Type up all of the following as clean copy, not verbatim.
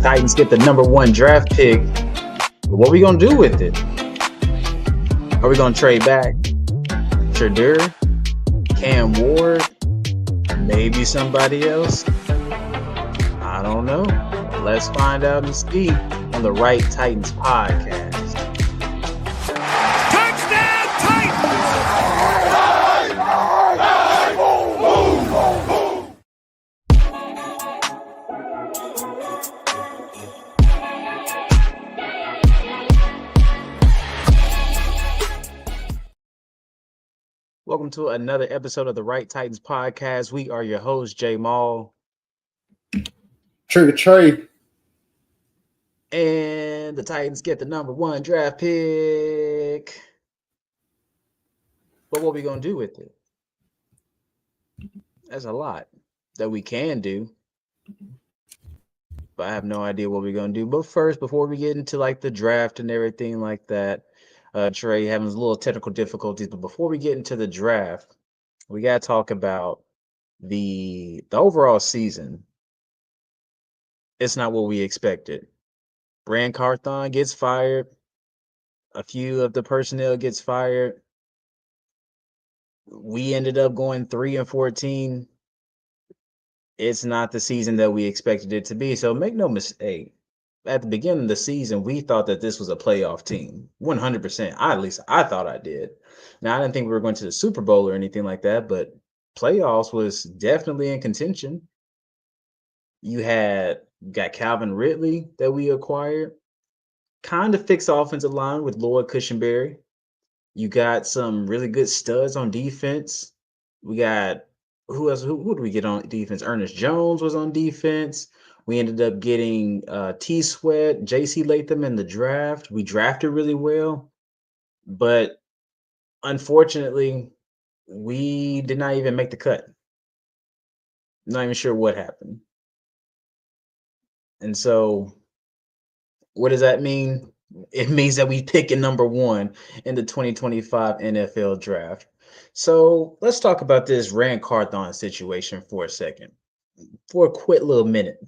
Titans get the number 1 draft pick. What are we going to do with it? Are we going to trade back Shedeur, Cam Ward, maybe somebody else? I don't know. Let's find out and see on the Right Titans podcast. Welcome to another episode of the Right Titans podcast. We are your hosts, Jay Maul. Trigger Trey. And the Titans get the number 1 draft pick. But what are we going to do with it? That's a lot that we can do. But I have no idea what we're going to do. But first, before we get into like the draft and everything like that, Trey having a little technical difficulties. But before we get into the draft, we got to talk about the overall season. It's not what we expected. Ran Carthon gets fired. A few of the personnel gets fired. We ended up going 3-14. It's not the season that we expected it to be. So make no mistake. At the beginning of the season, we thought that this was a playoff team. 100%. At least I thought I did. Now, I didn't think we were going to the Super Bowl or anything like that, but playoffs was definitely in contention. You got Calvin Ridley that we acquired. Kind of fixed offensive line with Lloyd Cushenberry. You got some really good studs on defense. We got who else? Who did we get on defense? Ernest Jones was on defense. We ended up getting T Sweat, JC Latham in the draft. We drafted really well, but unfortunately, we did not even make the cut. Not even sure what happened. And so, what does that mean? It means that we pick a number 1 in the 2025 NFL draft. So let's talk about this Ran Carthon situation for a second, for a quick little minute.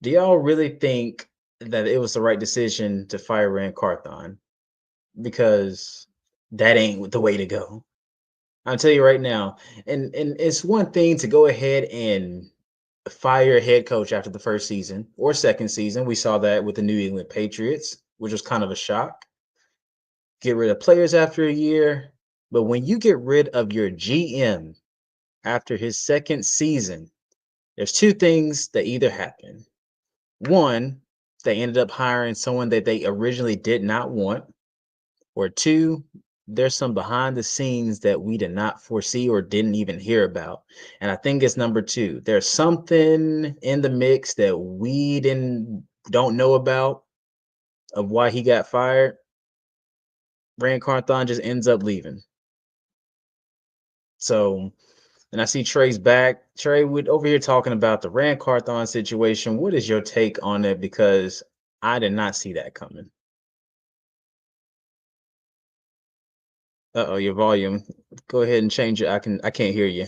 Do y'all really think that it was the right decision to fire Ran Carthon? Because that ain't the way to go. I'll tell you right now. And it's one thing to go ahead and fire a head coach after the first season or second season. We saw that with the New England Patriots, which was kind of a shock. Get rid of players after a year. But when you get rid of your GM after his second season, there's two things that either happen. One, they ended up hiring someone that they originally did not want. Or two, there's some behind the scenes that we did not foresee or didn't even hear about. And I think it's number 2. There's something in the mix that we don't know about of why he got fired. Ran Carthon just ends up leaving. So, and I see Trey's back. Trey, we're over here talking about the Ran Carthon situation. What is your take on it? Because I did not see that coming. Uh-oh, your volume. Go ahead and change it. I can't hear you.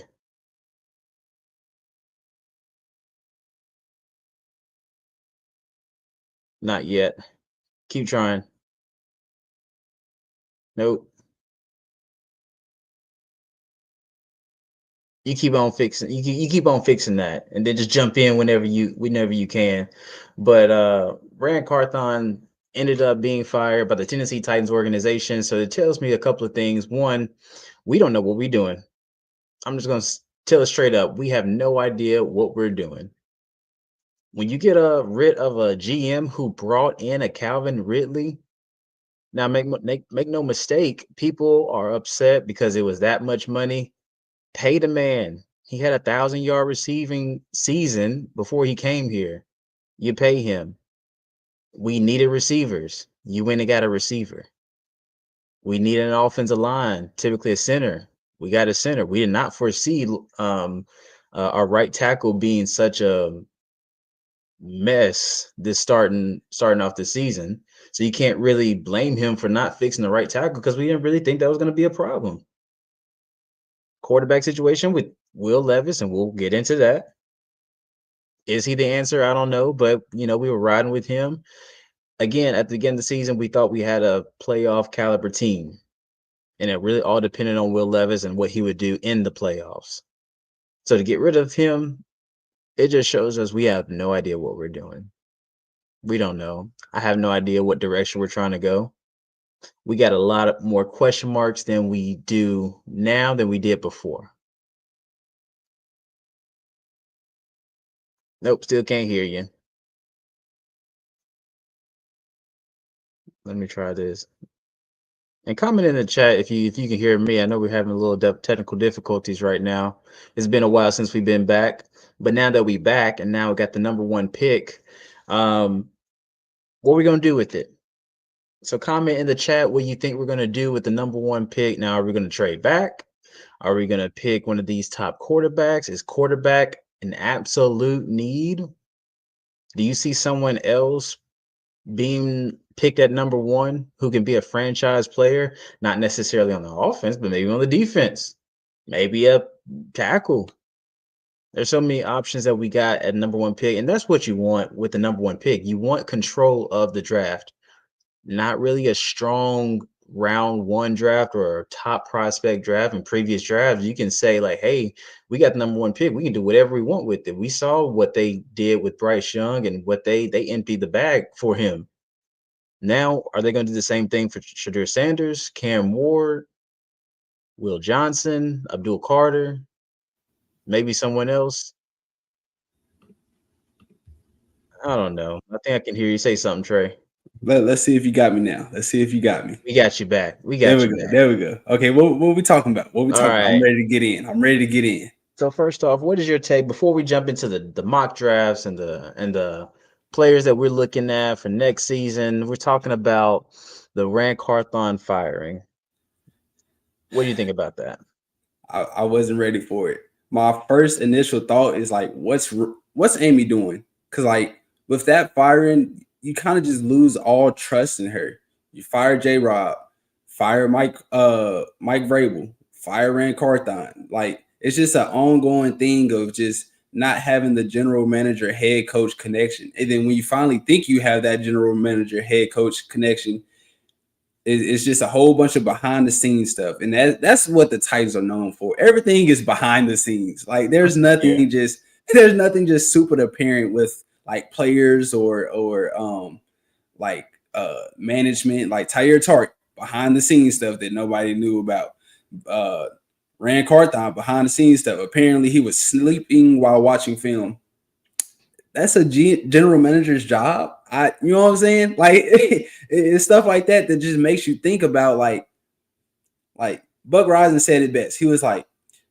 Not yet. Keep trying. Nope. You keep on fixing. You keep on fixing that, and then just jump in whenever you can. But Ran Carthon ended up being fired by the Tennessee Titans organization. So it tells me a couple of things. One, we don't know what we're doing. I'm just going to tell it straight up. We have no idea what we're doing. When you get rid of a GM who brought in a Calvin Ridley, now make no mistake, people are upset because it was that much money. Pay the man. He had 1,000-yard receiving season before he came here. You pay him. We needed receivers. You went and got a receiver. We needed an offensive line, typically a center. We got a center. We did not foresee our right tackle being such a mess this starting off the season. So you can't really blame him for not fixing the right tackle because we didn't really think that was going to be a problem. Quarterback situation with Will Levis, and we'll get into that. Is he the answer? I don't know, but we were riding with him. Again, at the beginning of the season, we thought we had a playoff caliber team, and it really all depended on Will Levis and what he would do in the playoffs. So to get rid of him, it just shows us we have no idea what we're doing. We don't know. I have no idea what direction we're trying to go. We got a lot of more question marks than we do now than we did before. Nope, still can't hear you. Let me try this. And comment in the chat if you can hear me. I know we're having a little technical difficulties right now. It's been a while since we've been back, but now that we back and now we got the number 1 pick, what are we gonna do with it? So comment in the chat what you think we're gonna do with the number 1 pick. Now, are we gonna trade back? Are we gonna pick one of these top quarterbacks? Is quarterback an absolute need? Do you see someone else being picked at number 1 who can be a franchise player, not necessarily on the offense, but maybe on the defense, maybe a tackle? There's so many options that we got at number 1 pick, and that's what you want with the number 1 pick. You want control of the draft, not really a strong round 1 draft or a top prospect draft. In previous drafts, you can say like, hey, we got the number 1 pick, we can do whatever we want with it. We saw what they did with Bryce Young and what they emptied the bag for him. Now, are they going to do the same thing for Shedeur Sanders, Cam Ward, Will Johnson, Abdul Carter, maybe someone else? I don't know. I think I can hear you say something, Trey. Let's see if you got me now. Let's see if you got me. We got you back. There we go. Okay, what we talking about? What we talking about? I'm ready to get in. So first off, what is your take before we jump into the mock drafts and the players that we're looking at for next season? We're talking about the Ran Carthon firing. What do you think about that? I wasn't ready for it. My first initial thought is like, what's Amy doing? Because like with that firing, you kind of just lose all trust in her. You fire J-Rob, fire Mike Vrabel, fire Ran Carthon. Like it's just an ongoing thing of just not having the general manager head coach connection. And then when you finally think you have that general manager head coach connection, it's just a whole bunch of behind the scenes stuff. And that's what the Titans are known for. Everything is behind the scenes. Like there's nothing just super apparent with like players or management, like Tyler Tark, behind the scenes stuff that nobody knew about. Ran Carthon, behind the scenes stuff. Apparently he was sleeping while watching film. That's a general manager's job. You know what I'm saying? Like it's stuff like that just makes you think about like Buck Rising said it best. He was like,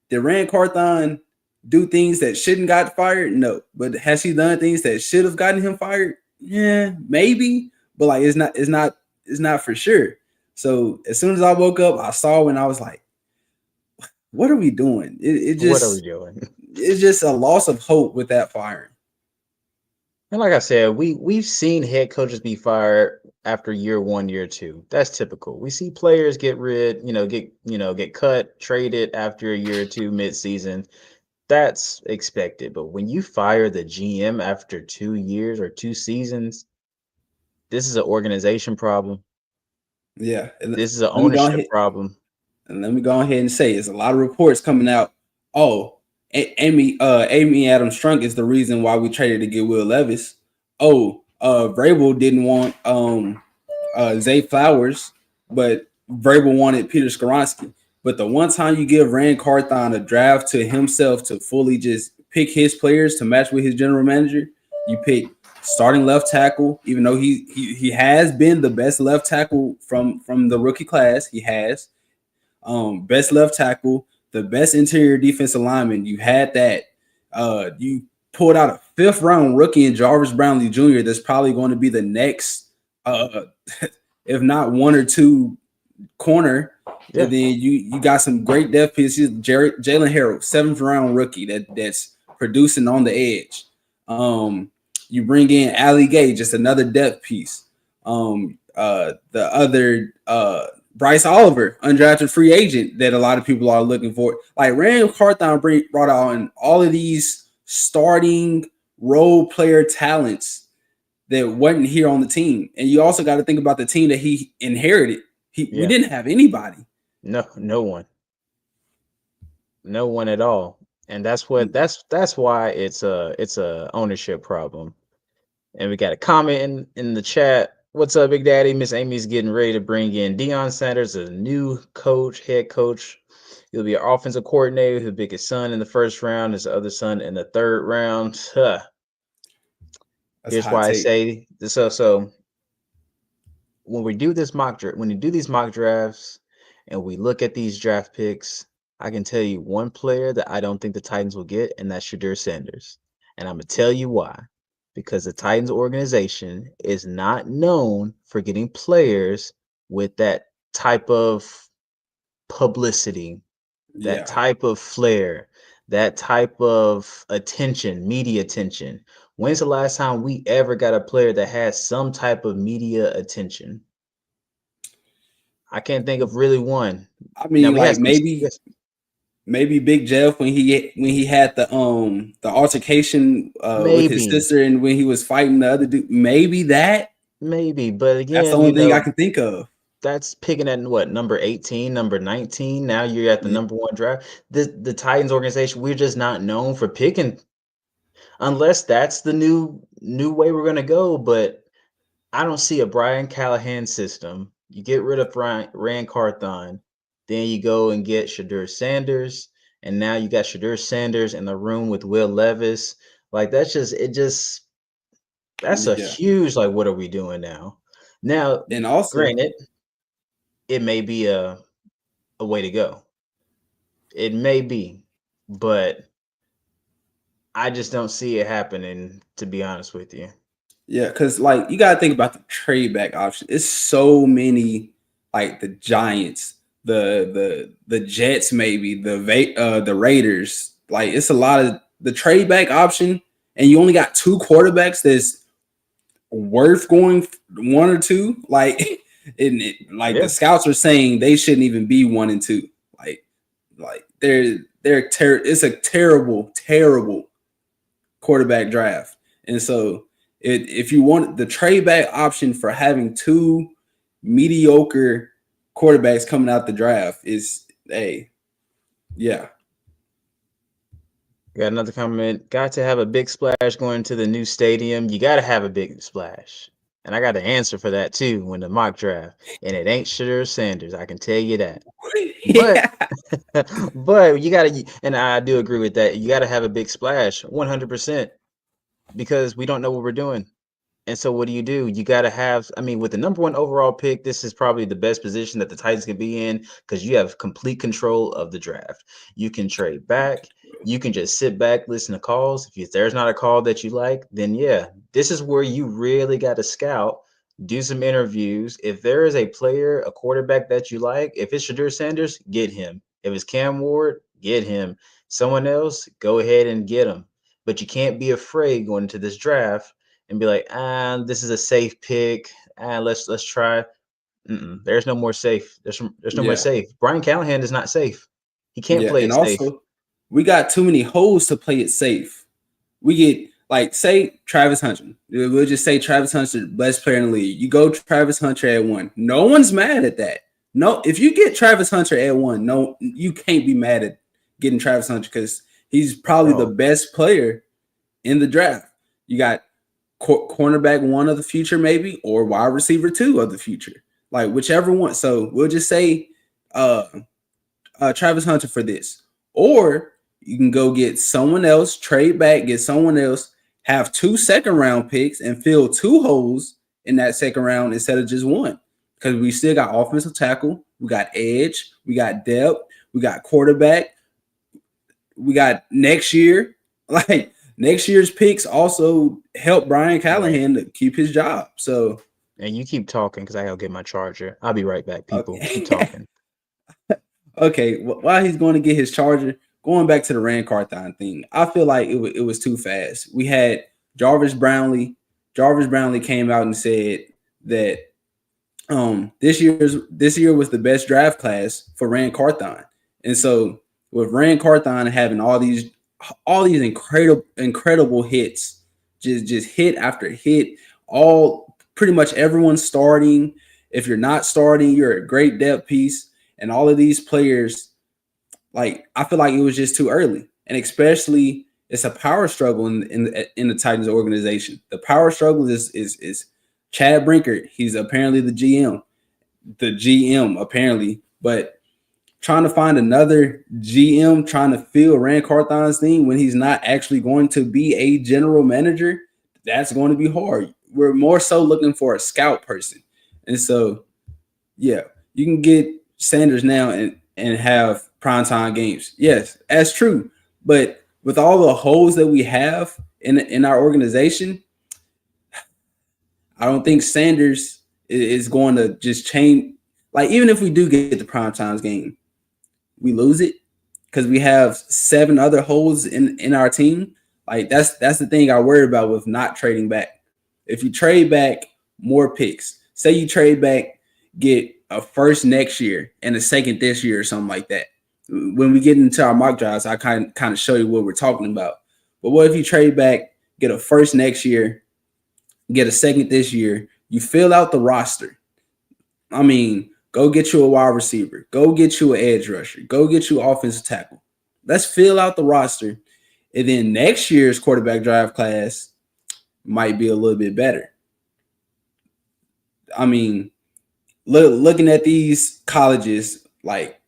did Ran Carthon do things that shouldn't got fired? No. But has he done things that should have gotten him fired? Yeah, maybe. But like it's not for sure. So as soon as I woke up, I saw and I was like, what are we doing? What are we doing? It's just a loss of hope with that firing. And like I said, we've seen head coaches be fired after year 1, year 2. That's typical. We see players get cut, traded after a year or 2 mid-season. That's expected. But when you fire the GM after 2 years or 2 seasons, this is an organization problem. Yeah. This is an ownership problem. And let me go ahead and say, there's a lot of reports coming out. Oh, Amy Adams Strunk is the reason why we traded to get Will Levis. Vrabel didn't want Zay Flowers, but Vrabel wanted Peter Skoronski. But the one time you give Ran Carthon a draft to himself to fully just pick his players to match with his general manager, you pick starting left tackle, even though he has been the best left tackle from the rookie class. He has best left tackle, the best interior defensive lineman. You had that. You pulled out a 5th round rookie in Jarvis Brownlee Jr. That's probably going to be the next, if not 1 or 2 corner. Yeah. And then you got some great depth pieces. Jalen Harrell, 7th round rookie that's producing on the edge. You bring in Ali Gay, just another depth piece. The other Bryce Oliver, undrafted free agent that a lot of people are looking for. Like Ran Carthon brought on all of these starting role player talents that wasn't here on the team. And you also got to think about the team that he inherited. We Yeah. didn't have anybody. No one. No one at all. And that's why it's a ownership problem. And we got a comment in the chat. What's up, Big Daddy? Miss Amy's getting ready to bring in Deion Sanders as a new head coach. He'll be our offensive coordinator. He'll pick his son in the first round, his other son in the third round. That's Here's hot why I take. say so when we do this when you do these mock drafts and we look at these draft picks, I can tell you one player that I don't think the Titans will get, and that's Shadur Sanders. And I'm gonna tell you why. Because the Titans organization is not known for getting players with that type of publicity, that Yeah. type of flair, that type of attention, media attention. When's the last time we ever got a player that has some type of media attention? I can't think of really one. I Now mean, we had like some. maybe Yes, Big Jeff when he had the altercation with his maybe, sister and when he was fighting the other dude. Maybe maybe, but that's the again, only thing I can think of. that's picking at what, number 18, number 19. Now you're at the Yeah. number one draft. The Titans organization, we're just not known for picking unless that's the new way we're gonna go. But I don't see a Brian Callahan system. You get rid of Rand Carthon, then you go and get Shadur Sanders, and now you got Shadur Sanders in the room with Will Levis. Like that's a Yeah. huge, like, what are we doing now? Now, And also, granted, it may be a way to go. It may be, but I just don't see it happening, to be honest with you. yeah, because like you gotta think about the trade back option. It's so many, like the Giants, the Jets, maybe the Raiders. Like it's a lot of the trade back option, and you only got two quarterbacks that's worth going one or two. Like, like the Yeah. scouts are saying they shouldn't even be 1 and 2. Like it's a terrible quarterback draft. And so if you want the trade back option for having two mediocre quarterbacks coming out the draft is yeah. Got another comment. Got to have a big splash going to the new stadium. You got to have a big splash. And I got the answer for that too when the mock draft. And it ain't Shadur Sanders. I can tell you that. But Yeah. but you gotta, and I do agree with that. You gotta have a big splash, 100%, because we don't know what we're doing. And so what do? You got to have, I mean, with the number one overall pick, this is probably the best position that the Titans can be in because you have complete control of the draft. You can trade back. You can just sit back, listen to calls. If there's not a call that you like, then yeah, this is where you really got to scout, do some interviews. If there is a player, a quarterback that you like, if it's Shadur Sanders, get him. If it's Cam Ward, get him. Someone else, go ahead and get him. But you can't be afraid going into this draft and be like, this is a safe pick. Let's try. There's no more safe. There's no more Yeah. safe. Brian Callahan is not safe. He can't Yeah. play And it safe. also we got too many holes to play it safe. We get like say Travis Hunter. We'll just say Travis Hunter, best player in the league. You go Travis Hunter at 1. No one's mad at that. No, if you get Travis Hunter at 1, no, you can't be mad at getting Travis Hunter because he's probably the Bro, best player in the draft. You got cornerback 1 of the future, maybe, or wide receiver 2 of the future, like whichever one. So we'll just say Travis Hunter for this, or you can go get someone else, trade back, get someone else, have 2 second-round picks, and fill 2 holes in that second round instead of just 1. Because we still got offensive tackle, we got edge, we got depth, we got quarterback, we got next year. Like next year's picks also help Brian right. Callahan to keep his job. So And you keep talking because I gotta get my charger. I'll be right back, people. Keep okay. talking. Okay, while he's going to get his charger, going back to the Rand Carthon thing, I feel like it was too fast. We had Jarvis Brownlee. Jarvis Brownlee came out and said that this year was the best draft class for Rand Carthon, and so with Rand Carthon having all these incredible hits just hit after hit. All pretty much everyone starting. If you're not starting, you're a great depth piece. And all of these players, like I feel like it was just too early, and especially it's a power struggle in the Titans organization. The power struggle is Chad Brinkert. He's apparently the GM apparently, but trying to find another GM trying to fill Rand Carthon's thing when he's not actually going to be a general manager, that's going to be hard. We're more so looking for a scout person. And so, yeah, you can get Sanders now and have primetime games. Yes, that's true. But with all the holes that we have in our organization, I don't think Sanders is going to just change. Like, even if we do get the primetime game, we lose it because we have 7 other holes in our team. Like that's the thing I worry about with not trading back. If you trade back, more picks. Say you trade back, get a first next year and a second this year or something like that. When we get into our mock drafts, I kind of show you what we're talking about. But what if you trade back, get a first next year, get a second this year? You fill out the roster. I mean, go get you a wide receiver. Go get you an edge rusher. Go get you an offensive tackle. Let's fill out the roster. And then next year's quarterback draft class might be a little bit better. I mean, looking at these colleges, like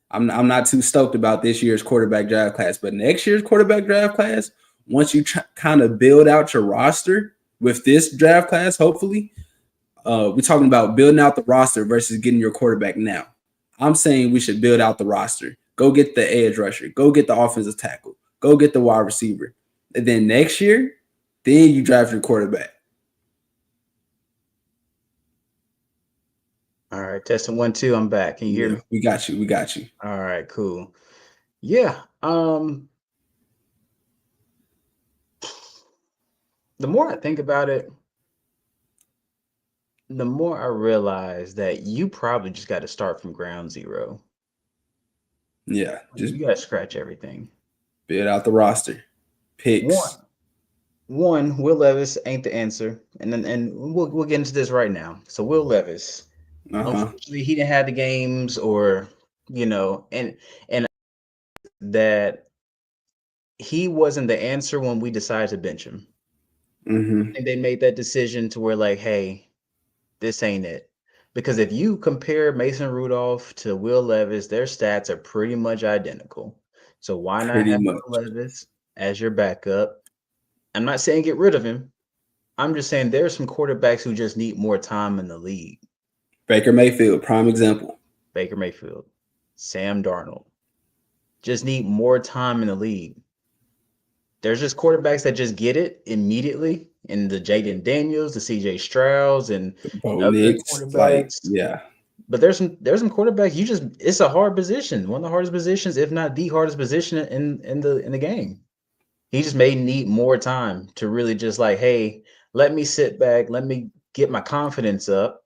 I'm not too stoked about this year's quarterback draft class, but next year's quarterback draft class, once you kind of build out your roster with this draft class, hopefully, we're talking about building out the roster versus getting your quarterback now. I'm saying we should build out the roster. Go get the edge rusher. Go get the offensive tackle. Go get the wide receiver. And then next year, then you draft your quarterback. All right, testing 1, 2. I'm back. Can you hear me? We got you. We got you. All right, cool. Yeah. The more I think about it, the more I realize that you probably just got to start from ground zero. Yeah, just you got to scratch everything. Build out the roster. Picks. One, Will Levis ain't the answer, and we'll get into this right now. So Will Levis, unfortunately, he didn't have the games, or and that he wasn't the answer when we decided to bench him. Mm-hmm. And they made that decision to where, like, hey, this ain't it. Because if you compare Mason Rudolph to Will Levis, their stats are pretty much identical. So why not have Will Levis as your backup? I'm not saying get rid of him. I'm just saying there's some quarterbacks who just need more time in the league. Baker Mayfield, prime example. Baker Mayfield, Sam Darnold, just need more time in the league. There's just quarterbacks that just get it immediately, and the Jaden Daniels, the CJ Strouds, and other quarterbacks. Like, yeah. But there's some quarterbacks it's a hard position, one of the hardest positions, if not the hardest position in the game. He just may need more time to really just like, hey, let me sit back, let me get my confidence up,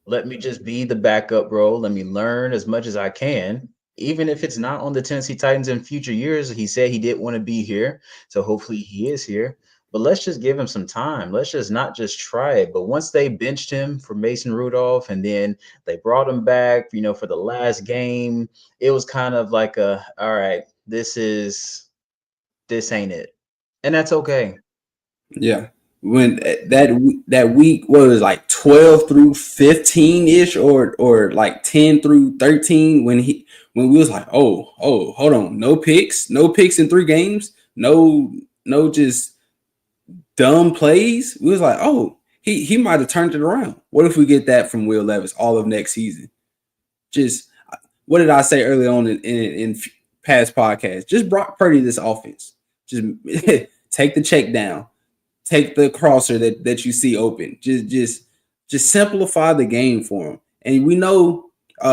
let me just be the backup role, let me learn as much as I can. Even if it's not on the Tennessee Titans in future years, he said he didn't want to be here. So hopefully he is here. But let's just give him some time. Let's just not just try it. But once they benched him for Mason Rudolph, and then they brought him back, for the last game, it was kind of like all right, this ain't it. And that's okay. Yeah. When that week was like 12 through 15-ish or like 10 through 13 when we was like, oh, hold on, no picks in 3 games, no just dumb plays. We was like, oh, he might have turned it around. What if we get that from Will Levis all of next season? Just what did I say early on in past podcasts? Just Brock Purdy this offense. Just take the check down. Take the crosser that you see open. Just simplify the game for him. And we know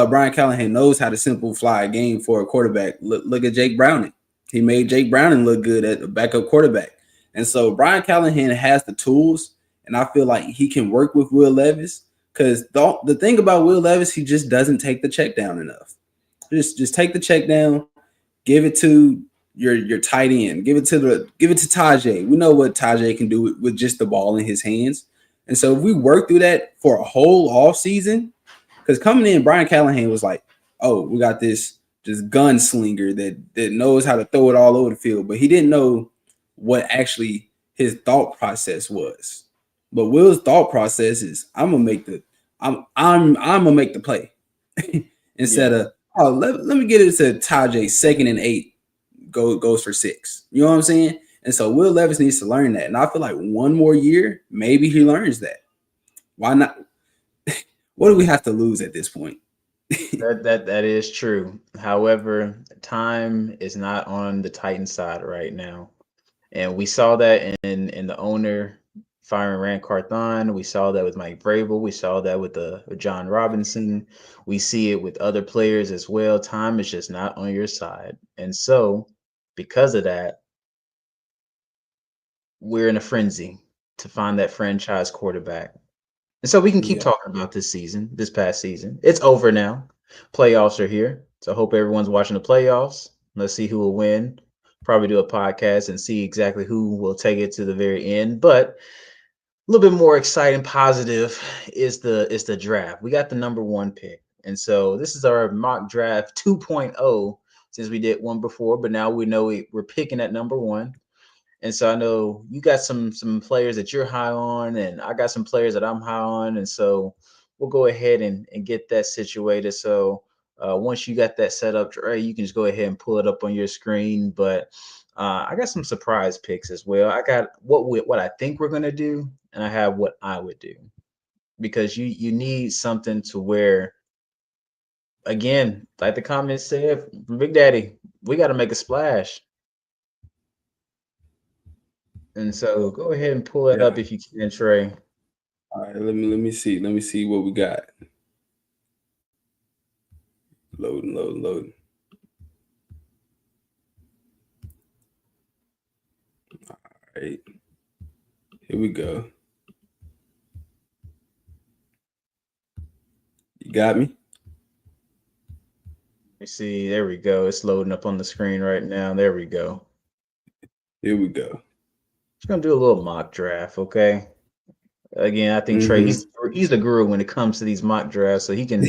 Brian Callahan knows how to simplify a game for a quarterback. Look at Jake Browning. He made Jake Browning look good at the backup quarterback. And so Brian Callahan has the tools, and I feel like he can work with Will Levis, because the thing about Will Levis, he just doesn't take the check down enough. Just take the check down, give it to your tight end. Give it to Tajay. We know what Tajay can do with just the ball in his hands. And so if we work through that for a whole off season, because coming in, Brian Callahan was like, oh, we got this just gunslinger that knows how to throw it all over the field, but he didn't know what actually his thought process was. But Will's thought process is, I'm gonna make the play instead of let me get it to Tajay 2nd and 8 goes for 6. You know what I'm saying? And so Will Levis needs to learn that. And I feel like one more year, maybe he learns that. Why not? What do we have to lose at this point? That is true. However, time is not on the Titan side right now. And we saw that in the owner firing Rand Carthon. We saw that with Mike Vrabel. We saw that with John Robinson. We see it with other players as well. Time is just not on your side. And so, because of that, we're in a frenzy to find that franchise quarterback. And so we can keep talking about this past season. It's over now. Playoffs are here. So I hope everyone's watching the playoffs. Let's see who will win. Probably do a podcast and see exactly who will take it to the very end. But a little bit more exciting, positive is the draft. We got the number 1 pick. And so this is our mock draft 2.0, since we did one before, but now we know we're picking at number 1. And so I know you got some players that you're high on, and I got some players that I'm high on. And so we'll go ahead and get that situated. So once you got that set up, Dre, you can just go ahead and pull it up on your screen. But I got some surprise picks as well. I got what I think we're going to do, and I have what I would do. Because you need something to where, again, like the comments said from Big Daddy, we got to make a splash. And so go ahead and pull it up if you can, Trey. All right, let me see. Let me see what we got. Loading. All right. Here we go. You got me? You see, there we go. It's loading up on the screen right now. There we go. Here we go. Just gonna do a little mock draft, okay? Again, I think Trey, he's the guru when it comes to these mock drafts, so he can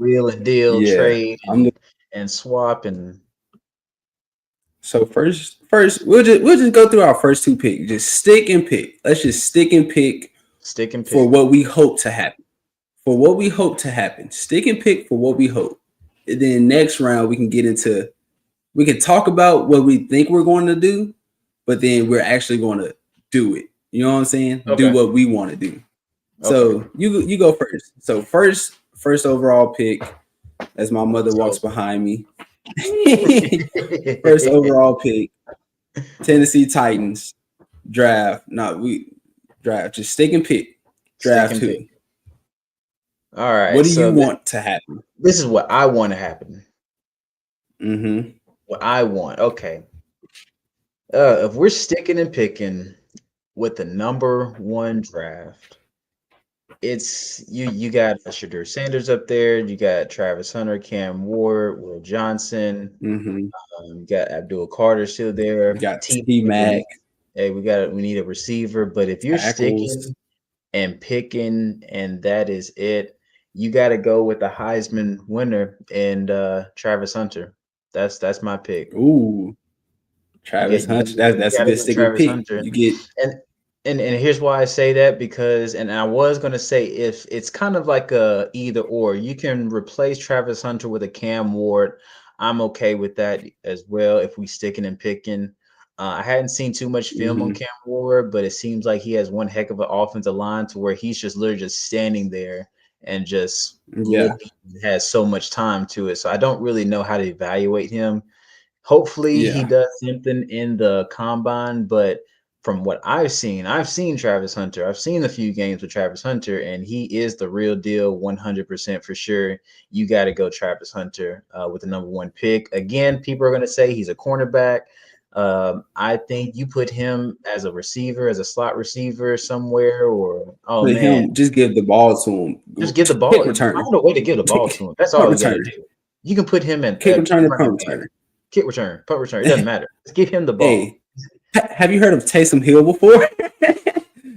wheel and deal, trade, and swap. And so first, we'll just go through our first 2 picks. Just stick and pick. Let's just stick and pick for what we hope to happen. Stick and pick for what we hope. And then next round we can talk about what we think we're going to do, but then we're actually going to do it. You know what I'm saying? Okay. Do what we want to do. Okay. So you go first. So first overall pick, as my mother walks behind me. First overall pick, Tennessee Titans draft. Just stick and pick. Draft 2. All right. What do you want to happen? This is what I want to happen. Mm-hmm. What I want. Okay. If we're sticking and picking with the number 1 draft, it's you got Shedeur Sanders up there. You got Travis Hunter, Cam Ward, Will Johnson. You got Abdul Carter still there. You got T-Mac. Hey, we need a receiver. But if you're sticking and picking, and that is it, you got to go with the Heisman winner and Travis Hunter. That's my pick. Ooh, Travis Hunter. That's a good sticking pick. Hunter. You get and here's why I say that, because, and I was gonna say, if it's kind of like a either or, you can replace Travis Hunter with a Cam Ward. I'm okay with that as well if we sticking and picking. I hadn't seen too much film on Cam Ward, but it seems like he has one heck of an offensive line to where he's just literally just standing there and just has so much time to it. So I don't really know how to evaluate him. Hopefully he does something in the combine, but from what I've seen Travis Hunter. I've seen a few games with Travis Hunter, and he is the real deal, 100% for sure. You got to go Travis Hunter with the number 1 pick. Again, people are going to say he's a cornerback. I think you put him as a receiver, as a slot receiver somewhere, or just give the ball to him. Just give the ball. Find a way to give the ball to him. That's all you got to do. You can put him in kick returner, punt returner. kick return, punt return. It doesn't matter. Just give him the ball. Hey, have you heard of Taysom Hill before?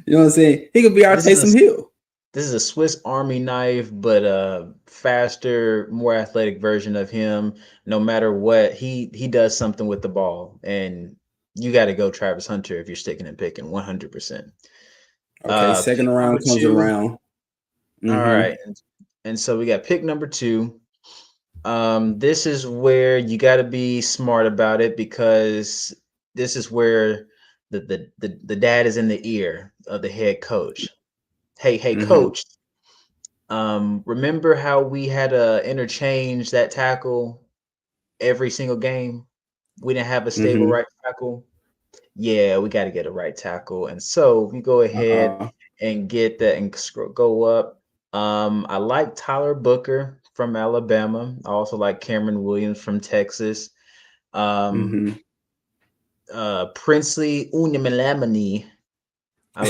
You know what I'm saying? He could be our This is Taysom a Hill. this is a Swiss Army knife, but a faster, more athletic version of him. No matter what, he does something with the ball, and you got to go Travis Hunter if you're sticking and picking 100%. Okay, second Pick number round comes two. around. All Mm-hmm. right, and so we got pick number two. This is where you got to be smart about it because this is where the dad is in the ear of the head coach. Hey, Mm-hmm. coach. Remember how we had to interchange that tackle every single game? We didn't have a stable Mm-hmm. right tackle. Yeah, we got to get a right tackle, and so we go ahead Uh-huh. and get that and go up. I like Tyler Booker from Alabama. I also like Cameron Williams from Texas. Um, Mm-hmm. Princely Unyamalamani. I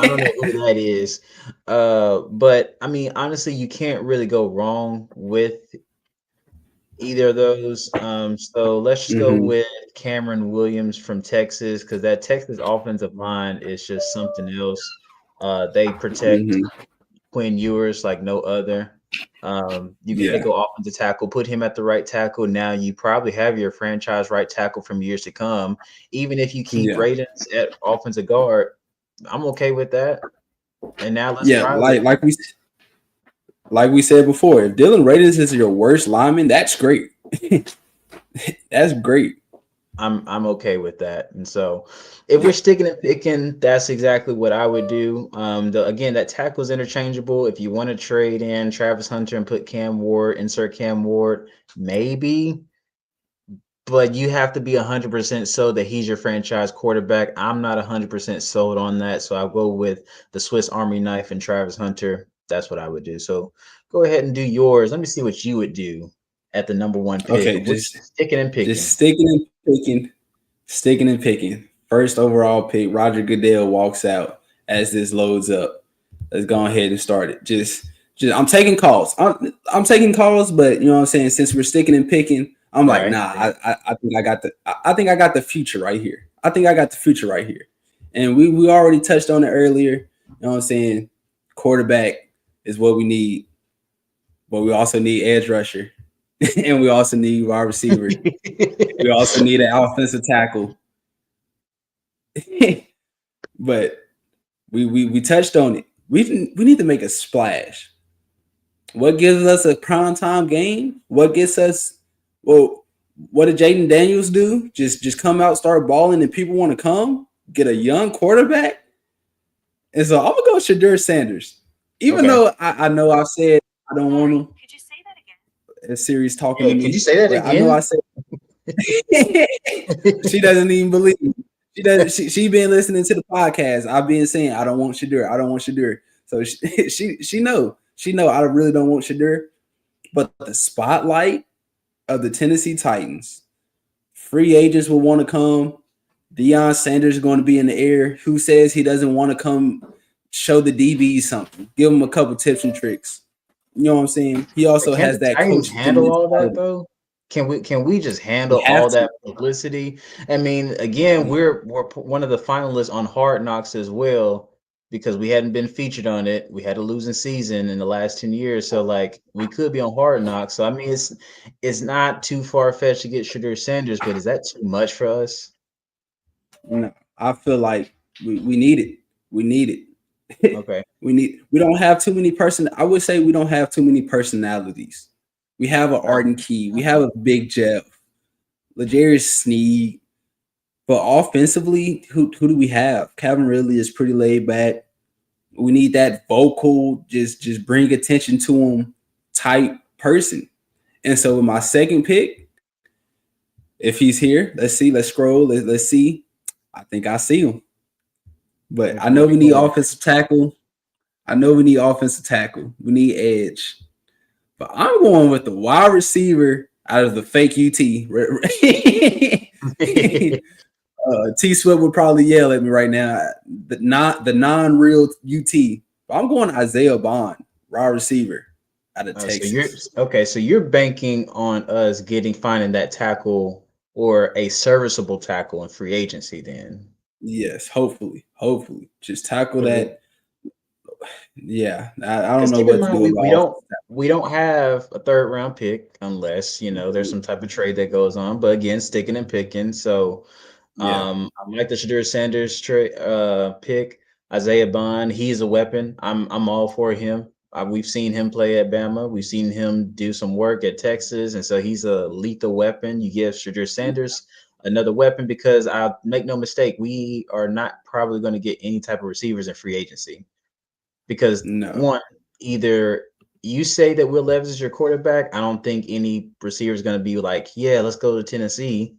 don't know who that is. But I mean, honestly, you can't really go wrong with either of those. So let's just go Mm-hmm. with Cameron Williams from Texas because that Texas offensive line is just something else. They protect Mm-hmm. Quinn Ewers like no other. You got to Yeah. go offensive tackle, put him at the right tackle. Now you probably have your franchise right tackle from years to come. Even if you keep Yeah. Radens at offensive guard, I'm okay with that. And now let's Yeah. ride with Like we said before, if Dylan Radins is your worst lineman, that's great. That's great. I'm okay with that. And so if we're sticking and picking, that's exactly what I would do. Again, that tackle is interchangeable. If you want to trade in Travis Hunter and put Cam Ward, insert Cam Ward, maybe, but you have to be 100% sold that he's your franchise quarterback. I'm not 100% sold on that. So I'll go with the Swiss Army knife and Travis Hunter. That's what I would do. So go ahead and do yours. Let me see what you would do at the number one pick Okay, of which sticking and just picking. sticking and picking. First overall pick, Roger Goodell walks out as this loads up. Let's go ahead and start it. Just I'm taking calls. I'm taking calls, but you know what I'm saying. Since we're sticking and picking, I'm like, Right. nah. I think I got the. I think I got the future right here. I think I got the future right here. And we already touched on it earlier. You know what I'm saying. Quarterback is what we need, but we also need edge rusher, and we also need wide receiver. We also need an offensive tackle. But we touched on it. We need to make a splash. What gives us a prime time game? What gets us? Well, what did Jaden Daniels do? Just come out, start balling, and people want to come get a young quarterback. And so I'm gonna go Shadur Sanders, even Okay. though I know I've said I don't want him. Could you say that again? Siri's talking Yeah, to could you me, say that but I know I again? said she doesn't even believe me. She doesn't. She been listening to the podcast. I've been saying I don't want Shadur. I don't want Shadur. So she know I really don't want Shadur. But the spotlight of the Tennessee Titans, free agents will want to come. Deion Sanders is going to be in the air. Who says he doesn't want to come show the DBs something? Give them a couple tips and tricks. You know what I'm saying? He But also can has the that Titans coaching handle all that mentality. though? Can we just We handle have all to. that publicity? I mean, again, we're one of the finalists on Hard Knocks as well because we hadn't been featured on it. We had a losing season in the last 10 years, so like we could be on Hard Knocks. So I mean, it's not too far fetched to get Shadur Sanders, but is that too much for us? No, I feel like we need it. We need it. Okay. We don't have too many I would say we don't have too many personalities. We have an Oh, Arden Key. We have a Big Jeff. L'Jarius Sneed. But offensively, who do we have? Calvin Ridley is pretty laid back. We need that vocal, just bring attention to him type person. And so with my second pick, if he's here, let's scroll, let's see. I think I see him. But which I one know you we need going? offensive tackle. I know we need offensive tackle. We need edge. But I'm going with the wide receiver out of the fake UT. T Swift would probably yell at me right now. The non-real UT. But I'm going Isaiah Bond, wide receiver out of So you're Texas. okay. So you're banking on us finding that tackle or a serviceable tackle in free agency. Then Yes, hopefully, just tackle because that. Yeah, I don't know keep in what to mind do about. we don't have a third round pick unless there's some type of trade that goes on. But again, sticking and picking. So Yeah, I like the Shadur Sanders trade pick. Isaiah Bond, he's a weapon. I'm all for him. We've seen him play at Bama. We've seen him do some work at Texas, and so he's a lethal weapon. You give Shadur Sanders another weapon because I make no mistake, we are not probably going to get any type of receivers in free agency because no, one, either you say that Will Levis is your quarterback. I don't think any receiver is going to be like, yeah, let's go to Tennessee,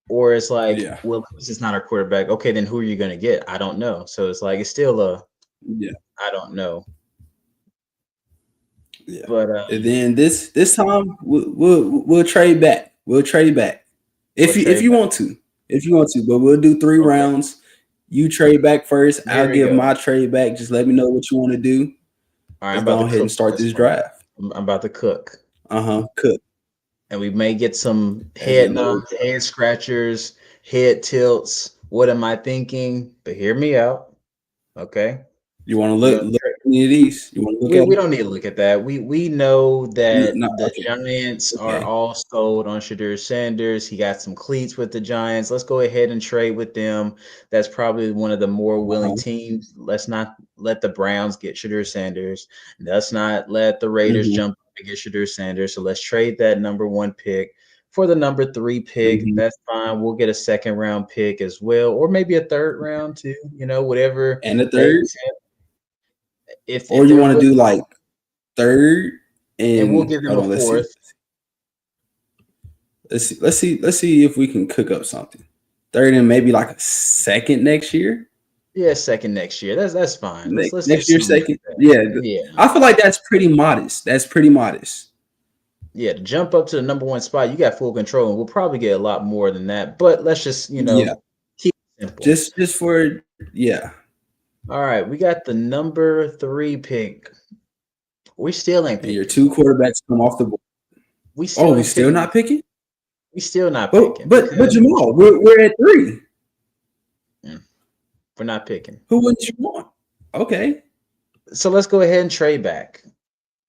or it's like, yeah, well, this is not our quarterback. Okay, then who are you going to get? I don't know. So it's like it's still a yeah, I don't know. yeah. But And then this time we'll trade back. We'll trade back we'll if trade you back. want to, if you want to. But we'll do 3 Okay, rounds. You trade back first. I'll here we give go. my trade back. Just let me know what you want to do. All right, I'm Let's about go to ahead and cook on start this this one. draft. I'm about to cook, Cook and we may get some as head in Lord. nods, head scratchers, head tilts. What am I thinking? But hear me out. Okay, You want to we're look gonna look at any of these? You want to look at we them? don't need to look at that. We know that No. the Okay. Giants are Okay. all sold on Shadur Sanders. He got some cleats with the Giants. Let's go ahead and trade with them. That's probably one of the more willing Uh-huh. teams. Let's not let the Browns get Shadur Sanders. Let's not let the Raiders hmm jump up and get Shadur Sanders. So let's trade that number one pick for the number three pick. hmm That's fine. We'll get a second round pick as well, or maybe a third round too. Whatever And the they third, or if you they're want to do willing, like third and we'll and give them hold a on. Let's see. fourth. Let's see if we can cook up something. Third and maybe like a second next year. Yeah, second next year. That's fine. Let's do Next year, something like second. that. Yeah, Yeah. I feel like that's pretty modest. That's pretty modest. Yeah, to jump up to the number one spot, you got full control, and we'll probably get a lot more than that. But let's just, Yeah, keep it simple. just for yeah. All right, we got the number three pick. We still ain't And your picking. two quarterbacks come off the board. We Oh, still we ain't still picking. not picking. We still not But picking but because Jamal, we're at 3. mm, we're not picking. Who wouldn't you want? Okay. So let's go ahead and trade back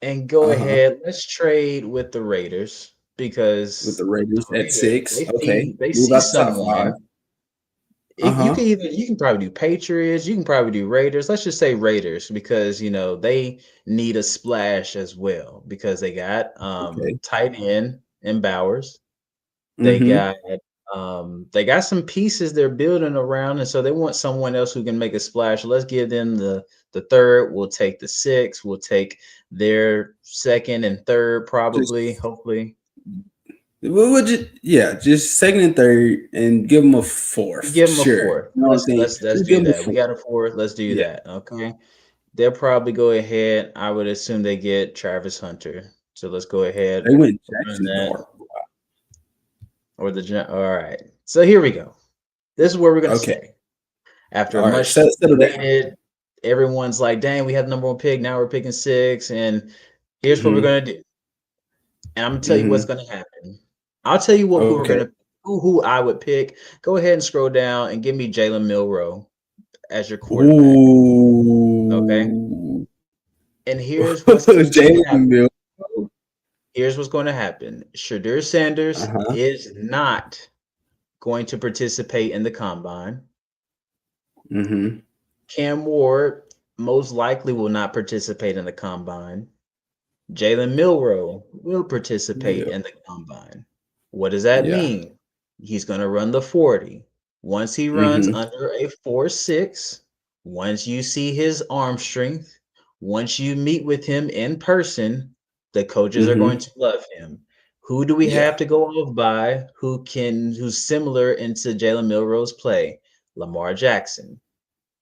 and go Uh huh. ahead. Let's trade with the Raiders With because the the Raiders at Raiders 6. Okay. they Move see out the top 5. someone. Uh You huh. can you can probably do Patriots, you can probably do Raiders. Let's just say Raiders because they need a splash as well because they got Okay. tight end and Bowers. They Mm-hmm. they got some pieces they're building around, and so they want someone else who can make a splash. Let's give them the third. We'll take the six. We'll take their second and third, probably, Just hopefully. we'll just yeah, just second and third, and give them a fourth. Give them a Sure. You fourth. know what I'm saying? Let's Just give do them a that. We fourth. got a fourth. Let's do Yeah. that. Okay. They'll probably go ahead. I would assume they get Travis Hunter. So let's go ahead, They went run Jackson that Dart. or all right. So here we go. This is where we're gonna Okay. stay. After All right. much Settle down. debated, everyone's like, dang, we have the number one pick. Now we're picking six. And here's what we're Mm-hmm. gonna do. And I'm gonna tell you what's Mm-hmm. gonna happen. I'll tell you who we're Okay. gonna who I would pick. Go ahead and scroll down and give me Jalen Milrow as your quarterback. Okay. Ooh. And here's what's going to Jalen happen. Mills. Here's what's going to happen. Shadur Sanders Uh-huh. is not going to participate in the combine. Mm-hmm. Cam Ward most likely will not participate in the combine. Jalen Milrow will participate Yeah. in the combine. What does that Yeah. mean? He's going to run the 40. Once he runs Mm-hmm. under a 4.6, once you see his arm strength, once you meet with him in person, the coaches are going Mm-hmm. to love him. Who do we Yeah. have to go off by who's similar into Jalen Milrow's play? Lamar Jackson,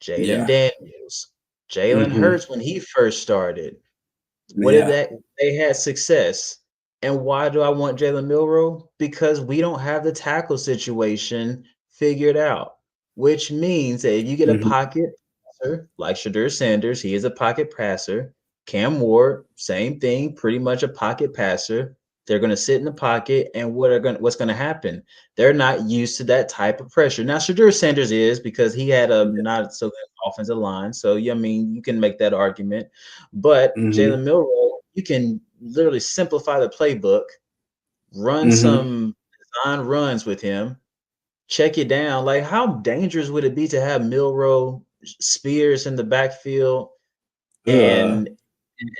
Jaden Yeah. Daniels, Jalen Mm-hmm. Hurts when he first started. What did Yeah. that they had success. And why do I want Jalen Milrow? Because we don't have the tackle situation figured out, which means that if you get a Mm-hmm. pocket passer like Shadur Sanders, he is a pocket passer. Cam Ward, same thing, pretty much a pocket passer. They're going to sit in the pocket, and what's going to happen? They're not used to that type of pressure. Now, Shadur Sanders is, because he had a not so good offensive line. So, yeah, I mean, you can make that argument. But Mm-hmm. Jalen Milroe, you can literally simplify the playbook, run Mm-hmm. some design runs with him, check it down. Like, how dangerous would it be to have Milroe, Spears in the backfield, Uh,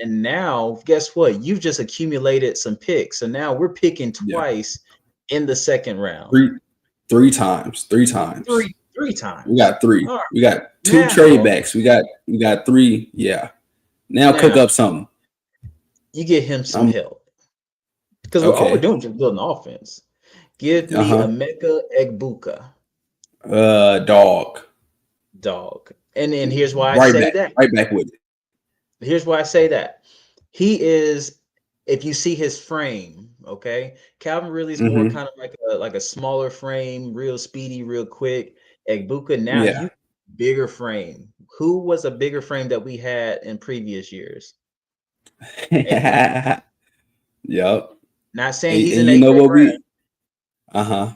and now guess what? You've just accumulated some picks. So now we're picking yeah. twice in the second round. Three, three times. Three times. Three We times. got three. All right. We got two trade Now, backs. We got three. Yeah. Now cook now up something. you get him some Um. help. Because all we're Okay. doing is just building offense. Give me Uh-huh. Emeka Egbuka, Dog. dog. And here's why I Right say back. that. Right back with it. Here's why I say that. He is, if you see his frame, okay, Calvin Ridley's more Mm-hmm. kind of like a smaller frame, real speedy, real quick. Egbuka, now Yeah. you bigger frame. Who was a bigger frame that we had in previous years? Egbuka. Yup. Not saying And he's in you know AJ what Brown, we uh-huh.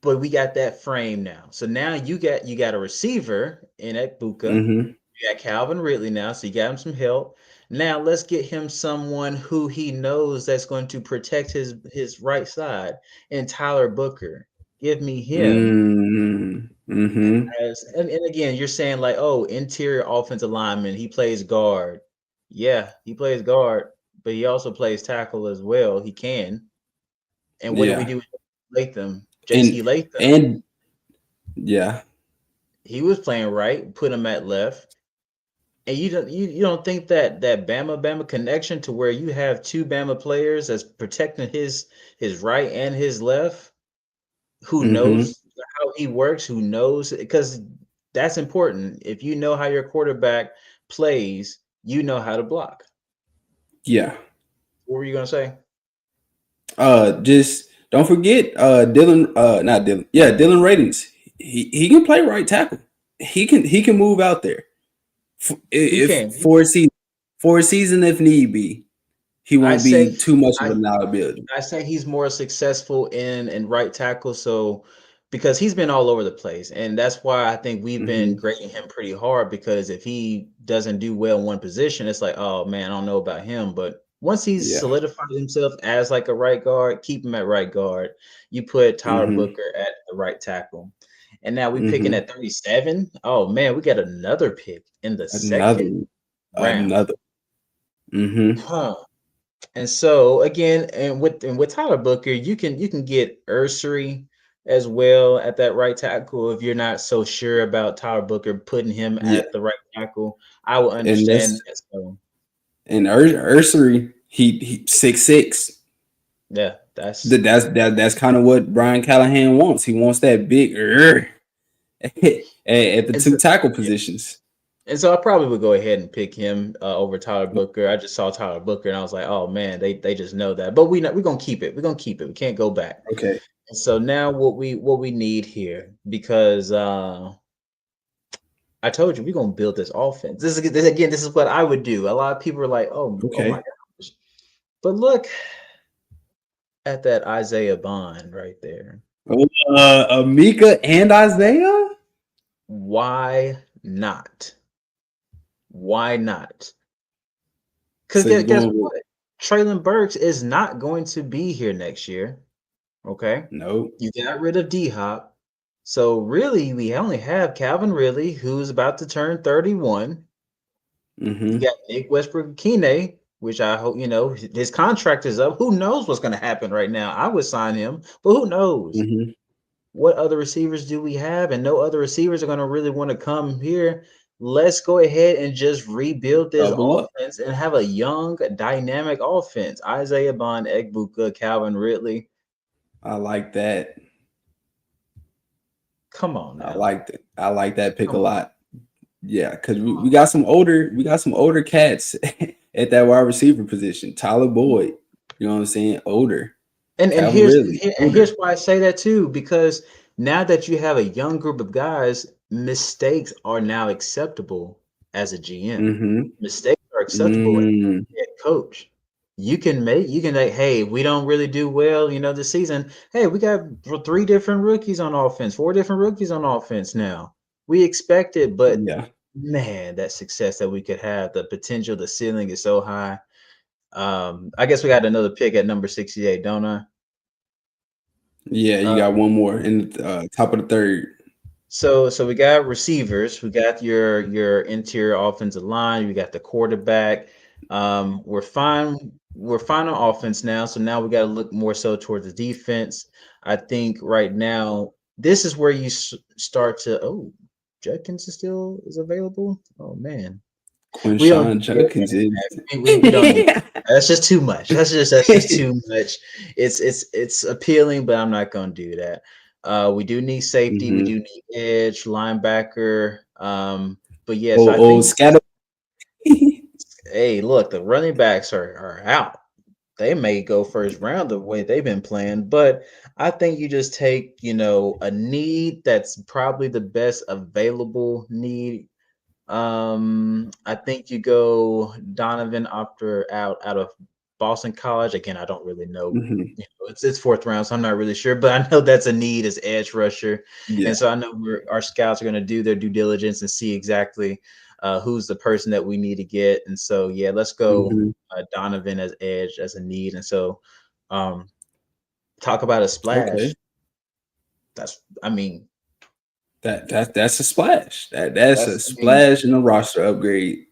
but we got that frame now. So now you got a receiver in Egbuka. Mm-hmm. You got Calvin Ridley now, so you got him some help. Now let's get him someone who he knows that's going to protect his right side, and Tyler Booker. Give me him Mm-hmm. Mm-hmm. as, and again, you're saying like, oh, interior offensive lineman, he plays guard. Yeah, he plays guard, but he also plays tackle as well. He can. And what do we Yeah. do with Latham? And JC Latham, and yeah. he was playing right, put him at left. And you don't think that Bama connection to where you have two Bama players that's protecting his right and his left, who Mm-hmm. knows how he works, who knows, because that's important. If you know how your quarterback plays, you know how to block. Yeah. What were you gonna say? Just don't forget Dylan not Dylan. Yeah, Dylan Ratings. He can play right tackle. He can move out there. He If can. for a season if need be. He I won't say be too much of I a liability. I say he's more successful in right tackle, so because he's been all over the place, and that's why I think we've been Mm-hmm. grading him pretty hard. Because if he doesn't do well in one position, it's like, oh man, I don't know about him. But once he's Yeah. solidified himself as like a right guard, keep him at right guard. You put Tyler Mm-hmm. Booker at the right tackle, and now we picking Mm-hmm. at 37. Oh man, we got another pick in the second Another round. another. Mm-hmm. Huh. And so again, and with Tyler Booker, you can get Ursery as well at that right tackle if you're not so sure about Tyler Booker putting him Yeah. at the right tackle. I will And understand that's that. So and Ursery, he 6'6". yeah, that's That's kind of what Brian Callahan wants. He wants that big at the and two so, tackle yeah. positions. And so I probably would go ahead and pick him over Tyler Booker. I just saw Tyler Booker and I was like, oh man, they just know that. But we're gonna keep it. We're gonna keep it. We can't go back. Okay. And so now what we need here, because I told you we're gonna build this offense. This is what I would do. A lot of people are like, oh my Okay. gosh. But look at that Isaiah Bond right there. Amika and Isaiah. Why not? Why not? Because So you guess going with what? Traylon Burks is not going to be here next year. Okay. no? You got rid of D Hop. So really, we only have Calvin Ridley, who's about to turn 31. You Mm-hmm. got Nick Westbrook-Ikine, which I hope, his contract is up. Who knows what's going to happen right now? I would sign him, but who knows? Mm-hmm. What other receivers do we have? And no other receivers are going to really want to come here. Let's go ahead and just rebuild this Double up. offense and have a young, dynamic offense. Isaiah Bond, Egbuka, Calvin Ridley. I like that. Come on I now. like that. I like that pick a Come on. lot. Yeah, because we got some older cats at that wide receiver position. Tyler Boyd, you know what I'm saying? Older. And Calvin here's Ridley, and older. here's why I say that too, because now that you have a young group of guys, mistakes are now acceptable as a GM. Mm-hmm. Mistakes are acceptable Mm, head coach. You can like, hey, we don't really do well, this season. Hey, we got three different rookies on offense, four different rookies on offense now. We expect it, but yeah. man, that success that we could have, the potential, the ceiling is so high. I guess we got another pick at number 68, don't I? Yeah, you Uh, got one more in the top of the third. so we got receivers, we got your interior offensive line, we got the quarterback. We're fine on offense now, so now we got to look more so towards the defense. I think right now this is where you start to. Oh, Judkins is available. Oh man, we don't Quinshawn need more Judkins running is. backs. We don't need. That's just too much. That's just too much. It's appealing, but I'm not gonna do that. We do need safety. We Hmm. do need edge, linebacker. But yeah, so I Oh, think scatter. hey, look, the running backs are out. They may go first round the way they've been playing, but I think you just take, a need that's probably the best available need. I think you go Donovan after out of Boston College. Again, I don't really know. Hmm. It's fourth round, so I'm not really sure, but I know that's a need as edge rusher, Yeah. and so I know our scouts are going to do their due diligence and see exactly who's the person that we need to get. And so yeah, let's go Hmm. Donovan as edge as a need. And so um, talk about a Okay. splash. I mean, That's a splash. That's a I mean, splash and a roster upgrade.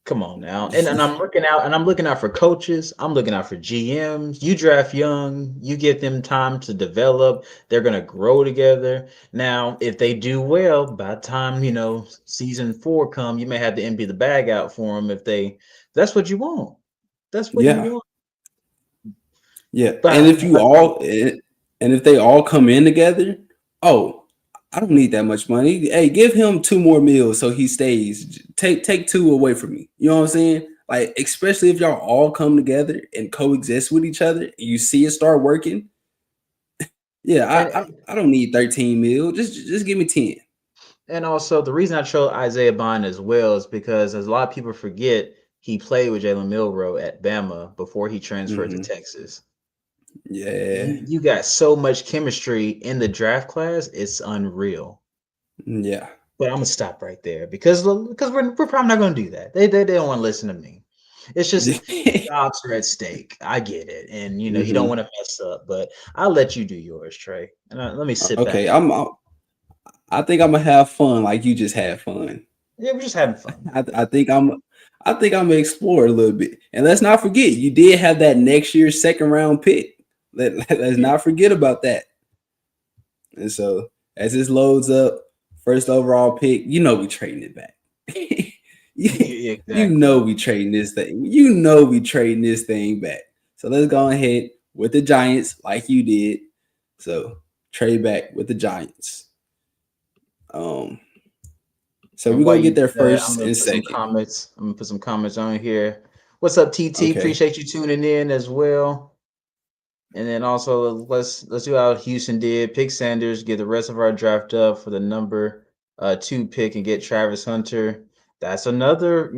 come on now. And I'm looking out for coaches. I'm looking out for GMs. You draft young, you give them time to develop. They're gonna grow together. Now, if they do well, by the time, season four come, you may have to empty the bag out for them that's what you want. That's what you Yeah. want. Yeah. But And if you I think all and if they all come in together, oh, I don't need that much money. Hey, give him 2 more meals so he stays. Take two away from me. You know what I'm saying? Like, especially if y'all all come together and coexist with each other, and you see it start working. Yeah, I and I don't need 13 mil. Just give me 10. and also the reason I chose Isaiah Bond as well is because as a lot of people forget, he played with Jalen Milroe at Bama before he transferred to Hmm. Texas. Yeah. You got so much chemistry in the draft class, it's unreal. Yeah. But I'm gonna stop right there because we're probably not gonna do that. They don't want to listen to me. It's just jobs are at stake. I get it, and you don't Hmm. want to mess up. But I'll let you do yours, Trey. And let me sit back Okay, and I think I'm gonna have fun like you just had fun. yeah, we're just having fun. I think I'm gonna explore a little bit. And let's not forget, you did have that next year's second round pick. Let's Yeah, not forget about that. And so as this loads up, first overall pick, we trading it back. you, yeah, you exactly. know we trading this thing. You know we trading this thing back. So let's go ahead with the Giants like you did. So trade back with the Giants. Um, so And we're while gonna get you do their that, I'm first gonna and put some second. comments. I'm gonna put some comments on here. What's up, TT? Okay. Appreciate you tuning in as well. And then also let's do how Houston did. Pick Sanders, get the rest of our draft up for the number 2 pick and get Travis Hunter. That's another,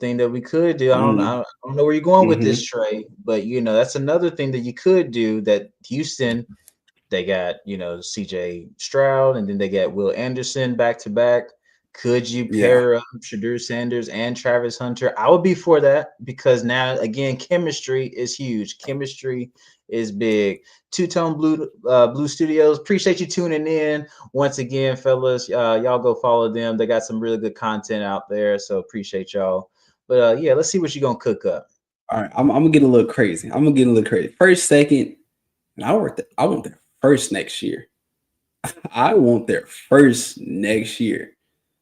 thing that we could do. I don't know where you're going with this Mm-hmm. trade, but that's another thing that you could do that Houston, they got, CJ Stroud, and then they got Will Anderson back to back. Could you Yeah. pair up Shadur Sanders and Travis Hunter? I would be for that because now, again, chemistry is huge. Chemistry is big. Two Tone Blue Studios. Appreciate you tuning in once again, fellas. Y'all go follow them. They got some really good content out there, so appreciate y'all. But yeah, let's see what you're gonna cook up. All right. I'm gonna get a little crazy. I'm gonna get a little crazy. First, second, and I want their first next year. I want their first next year.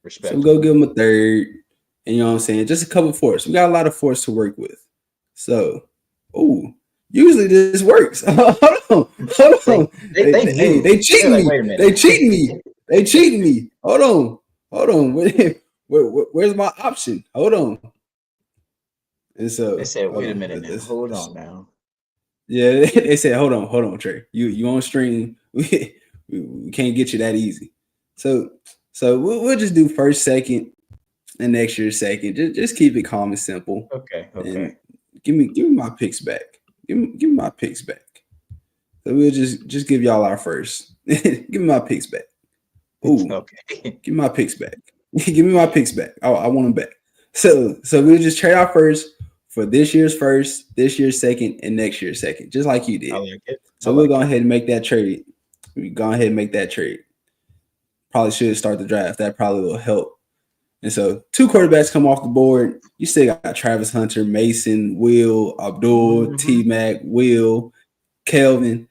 So we go Respectable. give them a third, and you know what I'm saying? Just a couple fourths. We got a lot of fourths to work with. So, oh, usually this works. Hold on, hold They on. they Hey, knew. they They're cheating like, me. wait a They minute. cheating me. They cheating me. Hold on. Where's my option? Hold on. And They so, said, hold wait a on. minute now. Hold on now. Yeah, they said, hold on, Trey. You on stream? We can't get you that easy. So we'll just do first, second, and next year's second. Just keep it calm and simple, Okay, and okay. give me my picks back. Give me my picks back. So we'll just give y'all our first. Give me my picks back. Ooh, Okay. give me my picks back. Give me my picks back. I want them back. So we'll just trade our first for this year's first, this year's second, and next year's second, just like you I did. like it. I So we'll like go it. ahead and make that trade. We go ahead and make that trade. Probably should start the draft. That probably will help. And so two quarterbacks come off the board. You still got Travis Hunter, Mason, Will, Abdul, Hmm. T Mac, Will, Kelvin.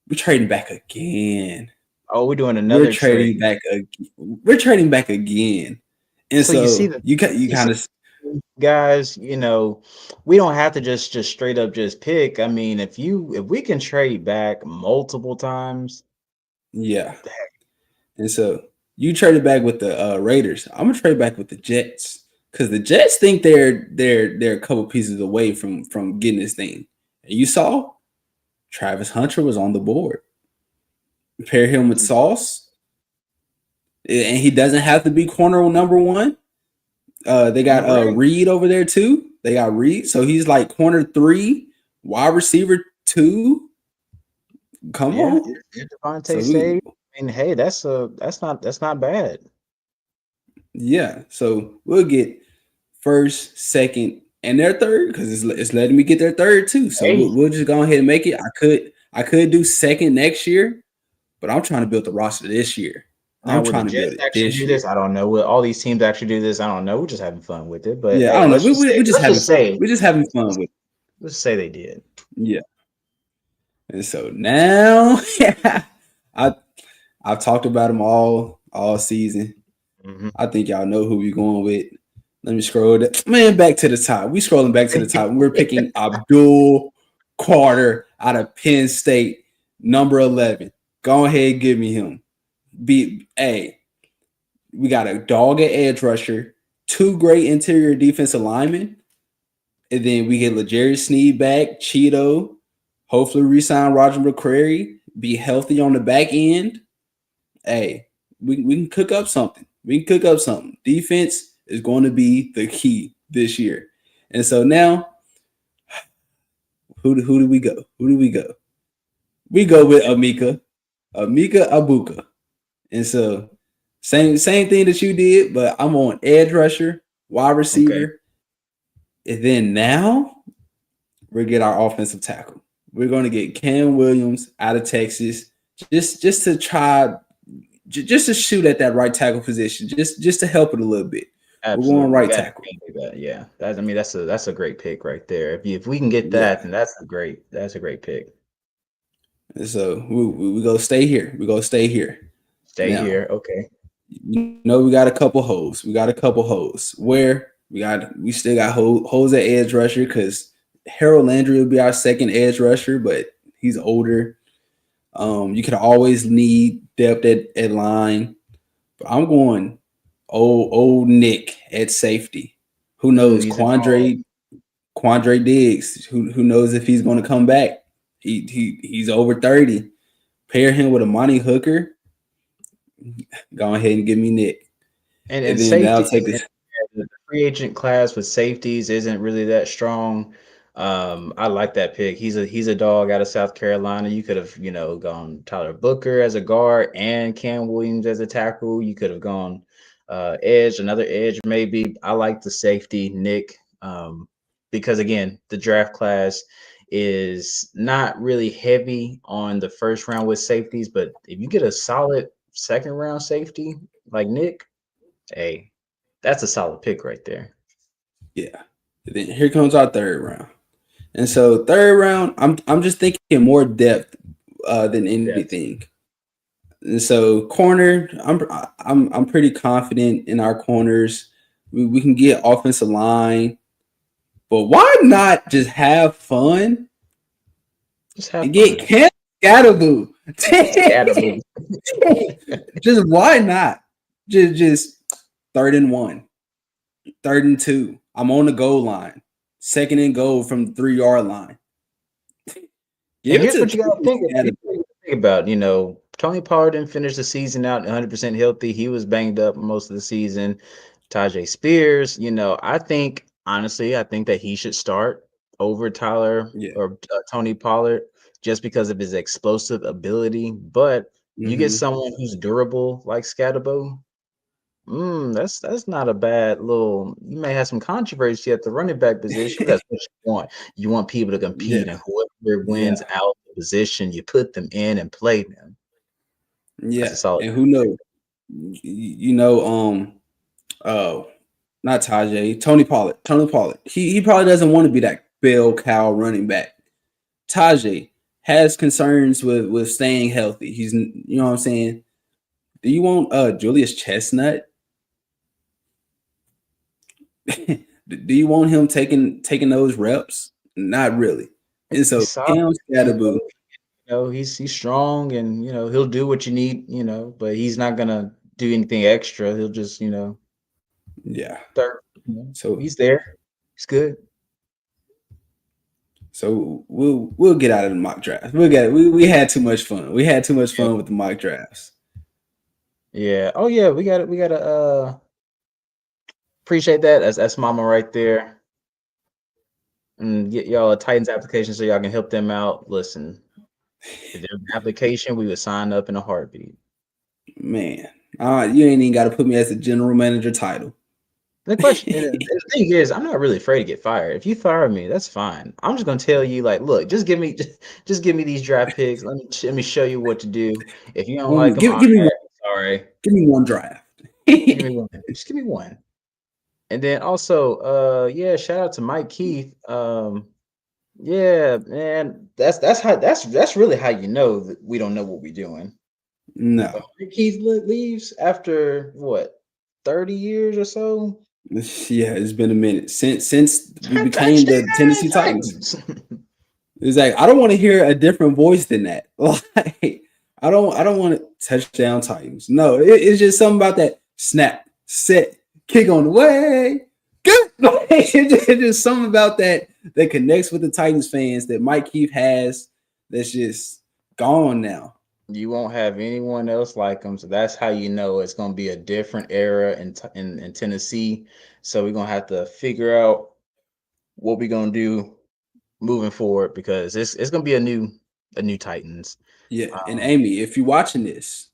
We're trading back again. Oh, we're doing We're another trading trade. back. We're trading back again. And So you see so the you you see, kind of guys, we don't have to just straight up just pick. I mean, if we can trade back multiple times, yeah. And so you traded back with the Raiders. I'm gonna trade back with the Jets because the Jets think they're a couple pieces away from getting this thing. And you saw Travis Hunter was on the board. Pair him with Sauce, and he doesn't have to be corner number one. They got right? Reed over there too. They got Reed, so he's like corner three, wide receiver two. Come Yeah, on, if so Devontae we saved, I mean, hey, that's not bad. yeah, so we'll get first, second, and their third because it's letting me get their third too. So Hey, we'll just go ahead and make it. I could do second next year, but I'm trying to build the roster this year. now I'm will the trying to build Jets it actually this do year. this? I don't know. Will all these teams actually do this? I don't know. We're just having fun with it. But Yeah, I hey, don't know. let's We, just we, say, we just let's having just say, we're just having fun with it. let's say they did. Yeah. And so now I I've talked about them all season. Hmm. I think y'all know who we going with. Let me scroll that man back to the top. We scrolling back to the top. We're picking Abdul Carter out of Penn State, number 11. Go ahead and give me him. We got a dog at edge rusher, two great interior defensive linemen, and then we get L'Jarius Sneed back, Cheeto. Hopefully resign Roger McCreary, be healthy on the back end. Hey, we can cook up something. We can cook up something. Defense is going to be the key this year. And so now, who do we go? Who do we go? We go with Amika Abuka. And so same thing that you did, but I'm on edge rusher, wide Okay. receiver, and then now we get our offensive tackle. We're going to get Cam Williams out of Texas, just to try, just to shoot at that right tackle position, just to help it a little bit. We're going Absolutely. right Got tackle. to do that. Yeah. I mean, that's a great pick right there. If we can get that, Yeah. then that's a great pick. And so we go stay here. We go stay here. Stay Now, here. Okay. we got a couple holes. We got a couple holes. Where we still got holes at edge rusher because Harold Landry will be our second edge rusher, but he's older. You can always need depth at line. But I'm going old Nick at safety. Who knows? He's a dog. Quandre Diggs. Who knows if he's going to come back? He's over 30. Pair him with Amani Hooker. Go ahead and give me Nick. And And then that'll safety, take and us. the free agent class with safeties isn't really that strong. I like that pick. He's a dog out of South Carolina. You could have, gone Tyler Booker as a guard and Cam Williams as a tackle. You could have gone another edge maybe. I like the safety, Nick, because again, the draft class is not really heavy on the first round with safeties, but if you get a solid second round safety like Nick, hey, that's a solid pick right there. Yeah. And then here comes our third round. And so third round, I'm just thinking more depth than Depth. anything. And so corner, I'm pretty confident in our corners. We can get offensive line, but why not just have fun Just and have get fun. Cam Scatterboo? Scatterboo. Just why not? Just third and one, third and two. I'm on the goal line, second and goal from the 3 yard line. And Give it here's to what you got to think. Here's Scatterboo. what you gotta think about. Tony Pollard didn't finish the season out 100% healthy. He was banged up most of the season. Tajay Spears, I think honestly, I think that he should start over Tyler Yeah. or Tony Pollard just because of his explosive ability. But you get Hmm. someone who's durable like Scatabo. That's not a bad little. You may have some controversy at the running back position, but that's what you want. You want people to compete, Yeah. and whoever wins Yeah. out the position, you put them in and play them. That's a Yeah. solid. And who knows? You know, uh, not Tajay, Tony Pollard. Tony Pollard. He probably doesn't want to be that bell cow running back. Tajay has concerns with staying healthy. He's, you know what I'm saying. Do you want Julius Chestnut? Do you want him taking those reps? Not really. And so He's solid. Cam Scatterboo, He's strong, and he'll do what you need. But he's not gonna do anything extra. He'll just yeah. start. So He's there. He's good. so we'll get out of the mock draft. We had too much fun. We had too much Yeah. fun with the mock drafts. Yeah. Oh yeah. We got to appreciate that. That's Mama right there. And get y'all a Titans application so y'all can help them out. Listen, if there's an application, we would sign up in a heartbeat. Man, you ain't even got to put me as a general manager title. The question, and the thing is, I'm not really afraid to get fired. If you fire me, that's fine. I'm just gonna tell you, like, look, just give me these draft picks. Let me show you what to do. If you don't like them, all Give me one. right, sorry. Give me one draft. Give me one. Just give me one. And then also, yeah, shout out to Mike Keith. Yeah, man, that's really how you know that we don't know what we're doing. No. Mike Keith leaves after what, 30 years or so? Yeah, it's been a minute since we became the Tennessee Titans. It's like I don't want to hear a different voice than that. Like I don't want to touchdown Titans. No, it's just something about that snap, set, kick on the way. Good. It's just something about that connects with the Titans fans that Mike Keith has that's just gone now. You won't have anyone else like him, so that's how you know it's going to be a different era in Tennessee. So we're going to have to figure out what we're going to do moving forward because it's going to be a new Titans. Yeah, and Amy, if you're watching this,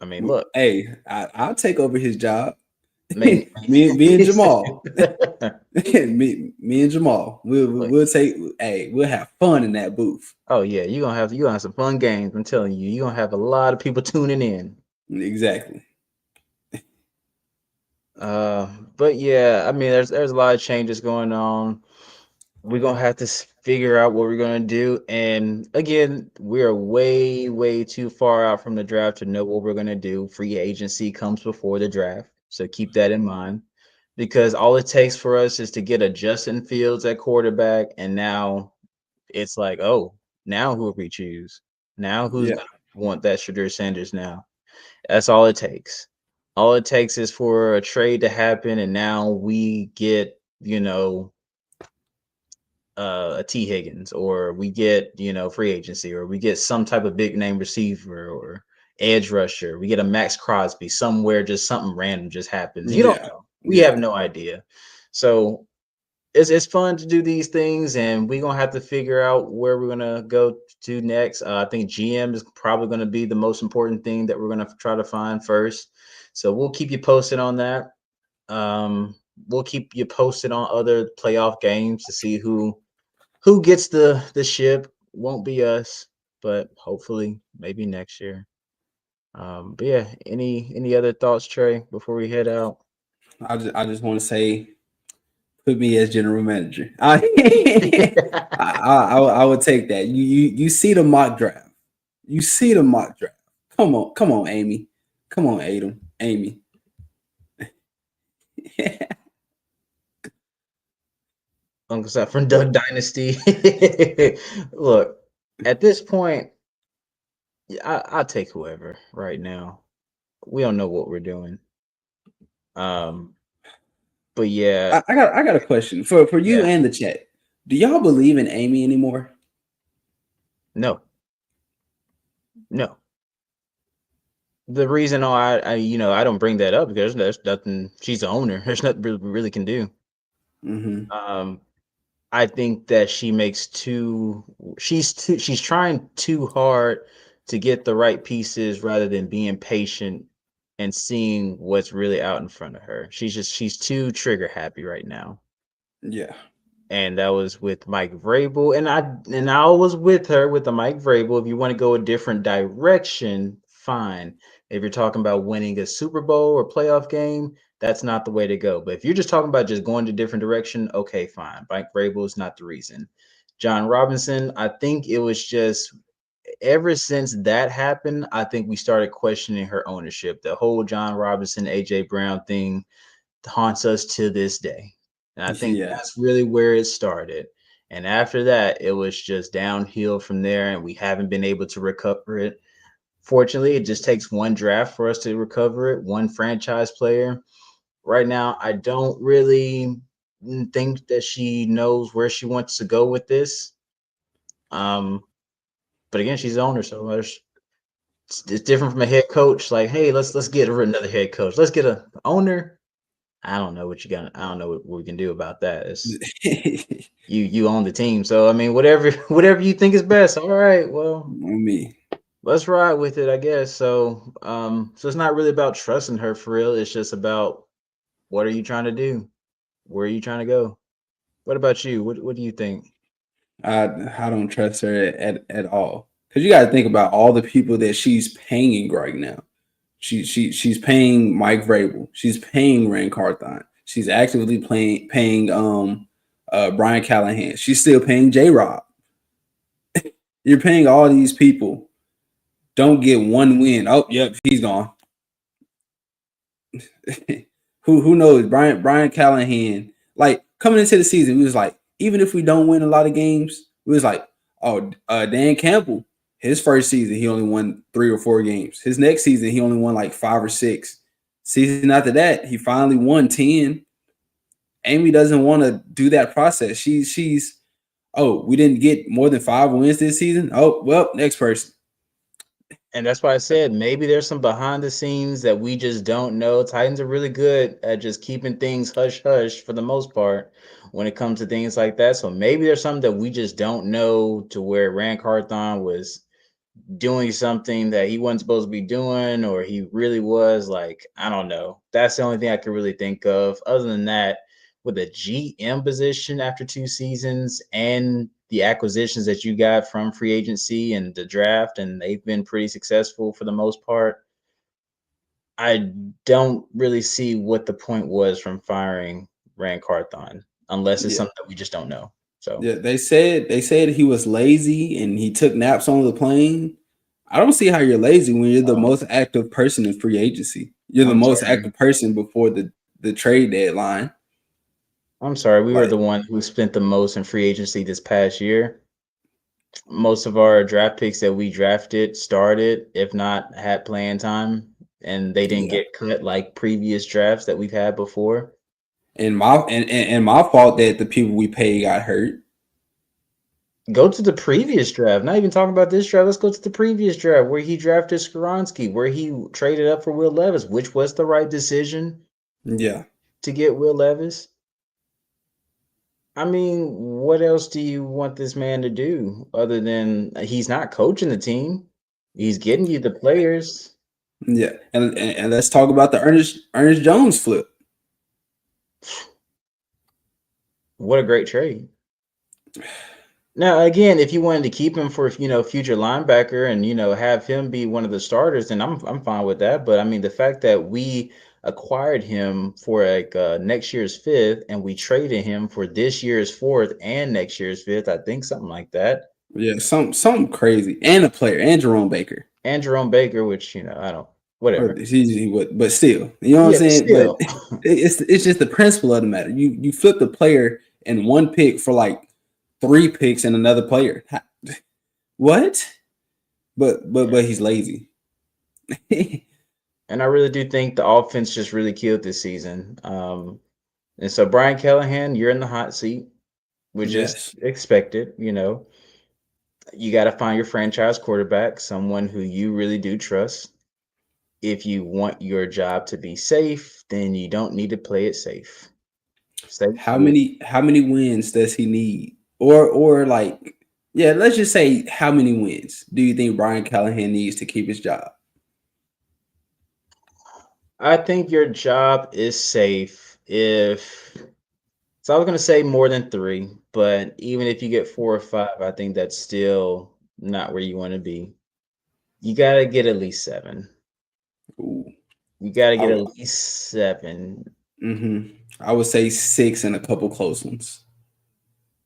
I mean, look, hey, I'll take over his job. me me and Jamal, me and Jamal, we'll take. Hey, we'll have fun in that booth. Oh yeah, you gonna have some fun games. I'm telling you, you're gonna have a lot of people tuning in. Exactly. But yeah, I mean, there's a lot of changes going on. We're gonna have to figure out what we're gonna do. And again, we are way, way too far out from the draft to know what we're gonna do. Free agency comes before the draft, so keep that in mind. Because all it takes for us is to get a Justin Fields at quarterback, and now it's like, oh, now who we choose? Now who's Yeah. gonna want that Shadur Sanders now? That's all it takes. All it takes is for a trade to happen, and now we get, a T Higgins, or we get, free agency, or we get some type of big name receiver or edge rusher. We get a Max Crosby somewhere, just something random just happens. You don't Yeah. know. We Yeah. have no idea. So it's fun to do these things, and we're gonna have to figure out where we're gonna go to next. I think GM is probably gonna be the most important thing that we're gonna try to find first. So we'll keep you posted on that. We'll keep you posted on other playoff games to see who gets the ship. Won't be us, but hopefully maybe next year. But yeah, any other thoughts, Trey, before we head out? I just want to say, put me as general manager. I would take that. You see the mock draft. You see the mock draft. Come on, Amy. Come on, Adam. Amy. Uncle Sam from Duck Dynasty. Look, at this point, I'll take whoever right now. We don't know what we're doing. But yeah, I got a question for you yeah, and the chat. Do y'all believe in Amy anymore? no, no. The reason I don't bring that up because there's nothing. She's the owner. There's nothing we really can do. Hmm. Um, I think that she makes too. She's trying too hard to get the right pieces rather than being patient and seeing what's really out in front of her. She's too trigger happy right now. Yeah. And that was with Mike Vrabel. And I was with her with the Mike Vrabel. If you want to go a different direction, fine. If you're talking about winning a Super Bowl or playoff game, that's not the way to go. But if you're just talking about just going to different direction, okay, fine. Mike Vrabel is not the reason. John Robinson, I think it was just ever since that happened, I think we started questioning her ownership. The whole John Robinson, AJ Brown thing haunts us to this day. And I think Yeah. that's really where it started. And after that, it was just downhill from there, and we haven't been able to recover it. Fortunately, it just takes one draft for us to recover it, one franchise player. Right now, I don't really think that she knows where she wants to go with this. Um, but again, she's the owner, so it's different from a head coach. Like, hey, let's get another head coach. Let's get a owner. I don't know what you got. I don't know what we can do about that. It's you own the team, so I mean, whatever whatever you think is best. All right, well, On me. let's ride with it, I guess. So it's not really about trusting her for real. It's just about what are you trying to do? Where are you trying to go? What about you? What do you think? I don't trust her at all. Because you got to think about all the people that she's paying right now. She's paying Mike Vrabel. She's paying Rand Carthon. She's actively paying Brian Callahan. She's still paying J Rob. You're paying all these people. Don't get one win. Oh, yep, he's gone. Who knows? Brian Callahan, like coming into the season, we was like, even if we don't win a lot of games, we was like, oh, Dan Campbell, his first season, he only won 3 or 4 games. His next season, he only won like 5 or 6. Season after that, he finally won 10. Amy doesn't want to do that process. She's oh, we didn't get more than 5 wins this season. Oh, well, next person. And that's why I said maybe there's some behind the scenes that we just don't know. Titans are really good at just keeping things hush hush for the most part when it comes to things like that. So maybe there's something that we just don't know to where Rand Carthon was doing something that he wasn't supposed to be doing, or he really was. Like, I don't know. That's the only thing I could really think of. Other than that, with a GM position after 2 seasons and the acquisitions that you got from free agency and the draft, and they've been pretty successful for the most part, I don't really see what the point was from firing Rand Carthon unless it's Yeah. something that we just don't know. So Yeah, they said he was lazy and he took naps on the plane. I don't see how you're lazy when you're the um, most active person in free agency. You're the I'm most sorry. active person before the trade deadline. I'm sorry. We were Like, the one who spent the most in free agency this past year. Most of our draft picks that we drafted started, if not had playing time, and they didn't yeah. get cut like previous drafts that we've had before. And my fault that the people we pay got hurt. Go to the previous draft. Not even talking about this draft. Let's go to the previous draft where he drafted Skoronsky, where he traded up for Will Levis, which was the right decision Yeah. to get Will Levis. I mean, what else do you want this man to do other than he's not coaching the team? He's getting you the players. Yeah. And let's talk about the Ernest Jones flip. What a great trade. Now, again, if you wanted to keep him for future linebacker and have him be one of the starters, then I'm fine with that. But I mean, the fact that we acquired him for like next year's fifth, and we traded him for this year's fourth and next year's fifth, I think something like that. Yeah, something crazy. And a player, and Jerome Baker. And Jerome Baker, which I don't, Or whatever. but still, you know what I'm Yeah, but saying? But still, it's just the principle of the matter. You flip the player in one pick for like 3 picks and another player. What? But he's lazy. and I really do think the offense just really killed this season. And so Brian Callahan, you're in the hot seat, which is Yes. expected. You got to find your franchise quarterback, someone who you really do trust. if you want your job to be safe, then you don't need to play it safe. Safe. How many wins does he need? Or like, yeah, let's just say how many wins do you think Brian Callahan needs to keep his job? I think your job is safe if so I was gonna say more than three, but even if you get 4 or 5, I think that's still not where you want to be. You gotta get at least 7. Ooh, You gotta I get would, at least 7. I would say 6 and a couple close ones.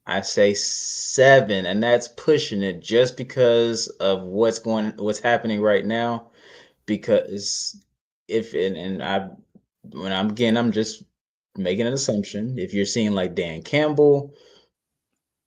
I say 7, and that's pushing it just because of what's happening right now. Because if and I when I'm again, I'm just making an assumption. If you're seeing like Dan Campbell,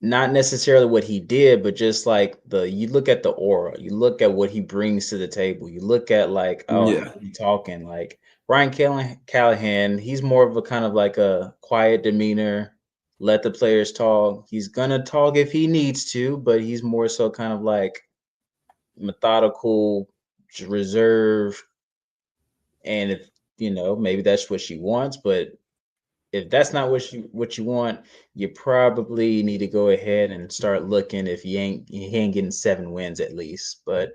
not necessarily what he did, but just like you look at the aura, you look at what he brings to the table, you look at like, oh, how Yeah, he talking, like Callahan, he's more of a kind of like a quiet demeanor, let the players talk. He's gonna talk if he needs to, but he's more so kind of like methodical, reserved, and if maybe that's what she wants, but if that's not what you want, you probably need to go ahead and start looking if he ain't getting 7 wins at least. But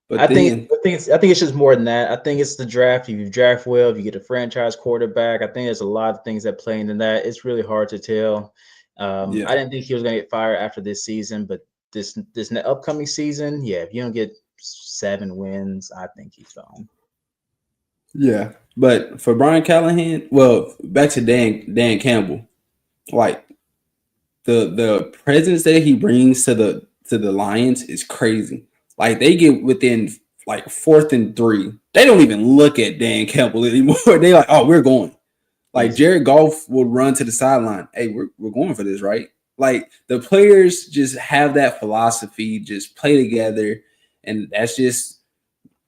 but I think then I think it's just more than that. I think it's the draft. If you draft well, if you get a franchise quarterback, I think there's a lot of things that play into that. It's really hard to tell. I yeah, didn't think he was going to get fired after this season, but this upcoming season, yeah, if you don't get 7 wins, I think he's gone. yeah. But for Brian Callahan, well, back to Dan Campbell, like the presence that he brings to the Lions is crazy. Like they get within like 4th and 3, they don't even look at Dan Campbell anymore. They like, oh, we're going. Like He's Jared Goff would run to the sideline. Hey, we're going for this, right? Like the players just have that philosophy, just play together, and that's just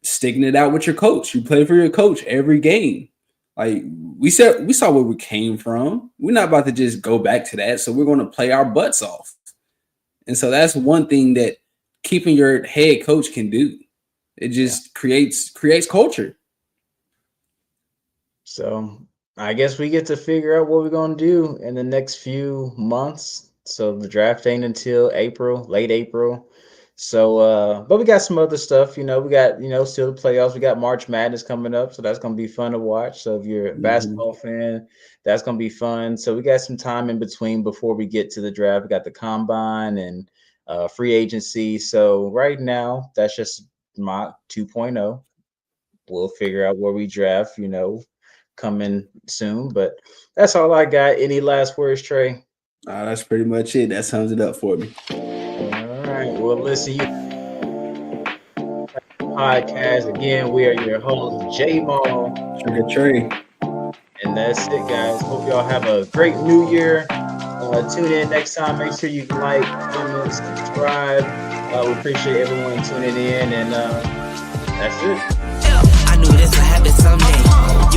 sticking it out with your coach. You play for your coach every game. Like we saw where we came from. We're not about to just go back to that. So we're going to play our butts off. And so that's one thing that keeping your head coach can do. It yeah. just creates culture. So I guess we get to figure out what we're gonna do in the next few months. So the draft ain't until April, late April. So but we got some other stuff, we got, still the playoffs. We got March Madness coming up, so that's gonna be fun to watch. So if you're a Mhm. basketball fan, that's gonna be fun. So we got some time in between before we get to the draft. We got the combine and free agency. So right now, that's just my 2.0. We'll figure out where we draft, coming soon. But that's all I got. Any last words, Trey? That's pretty much it. That sums it up for me. All right. Well, listen, you podcast again. We are your hosts, J Mall, Trick or trade. and that's it, guys. Hope y'all have a great New Year. Tune in next time. Make sure you like, comment, subscribe. We appreciate everyone tuning in, and that's it. I knew this would happen someday.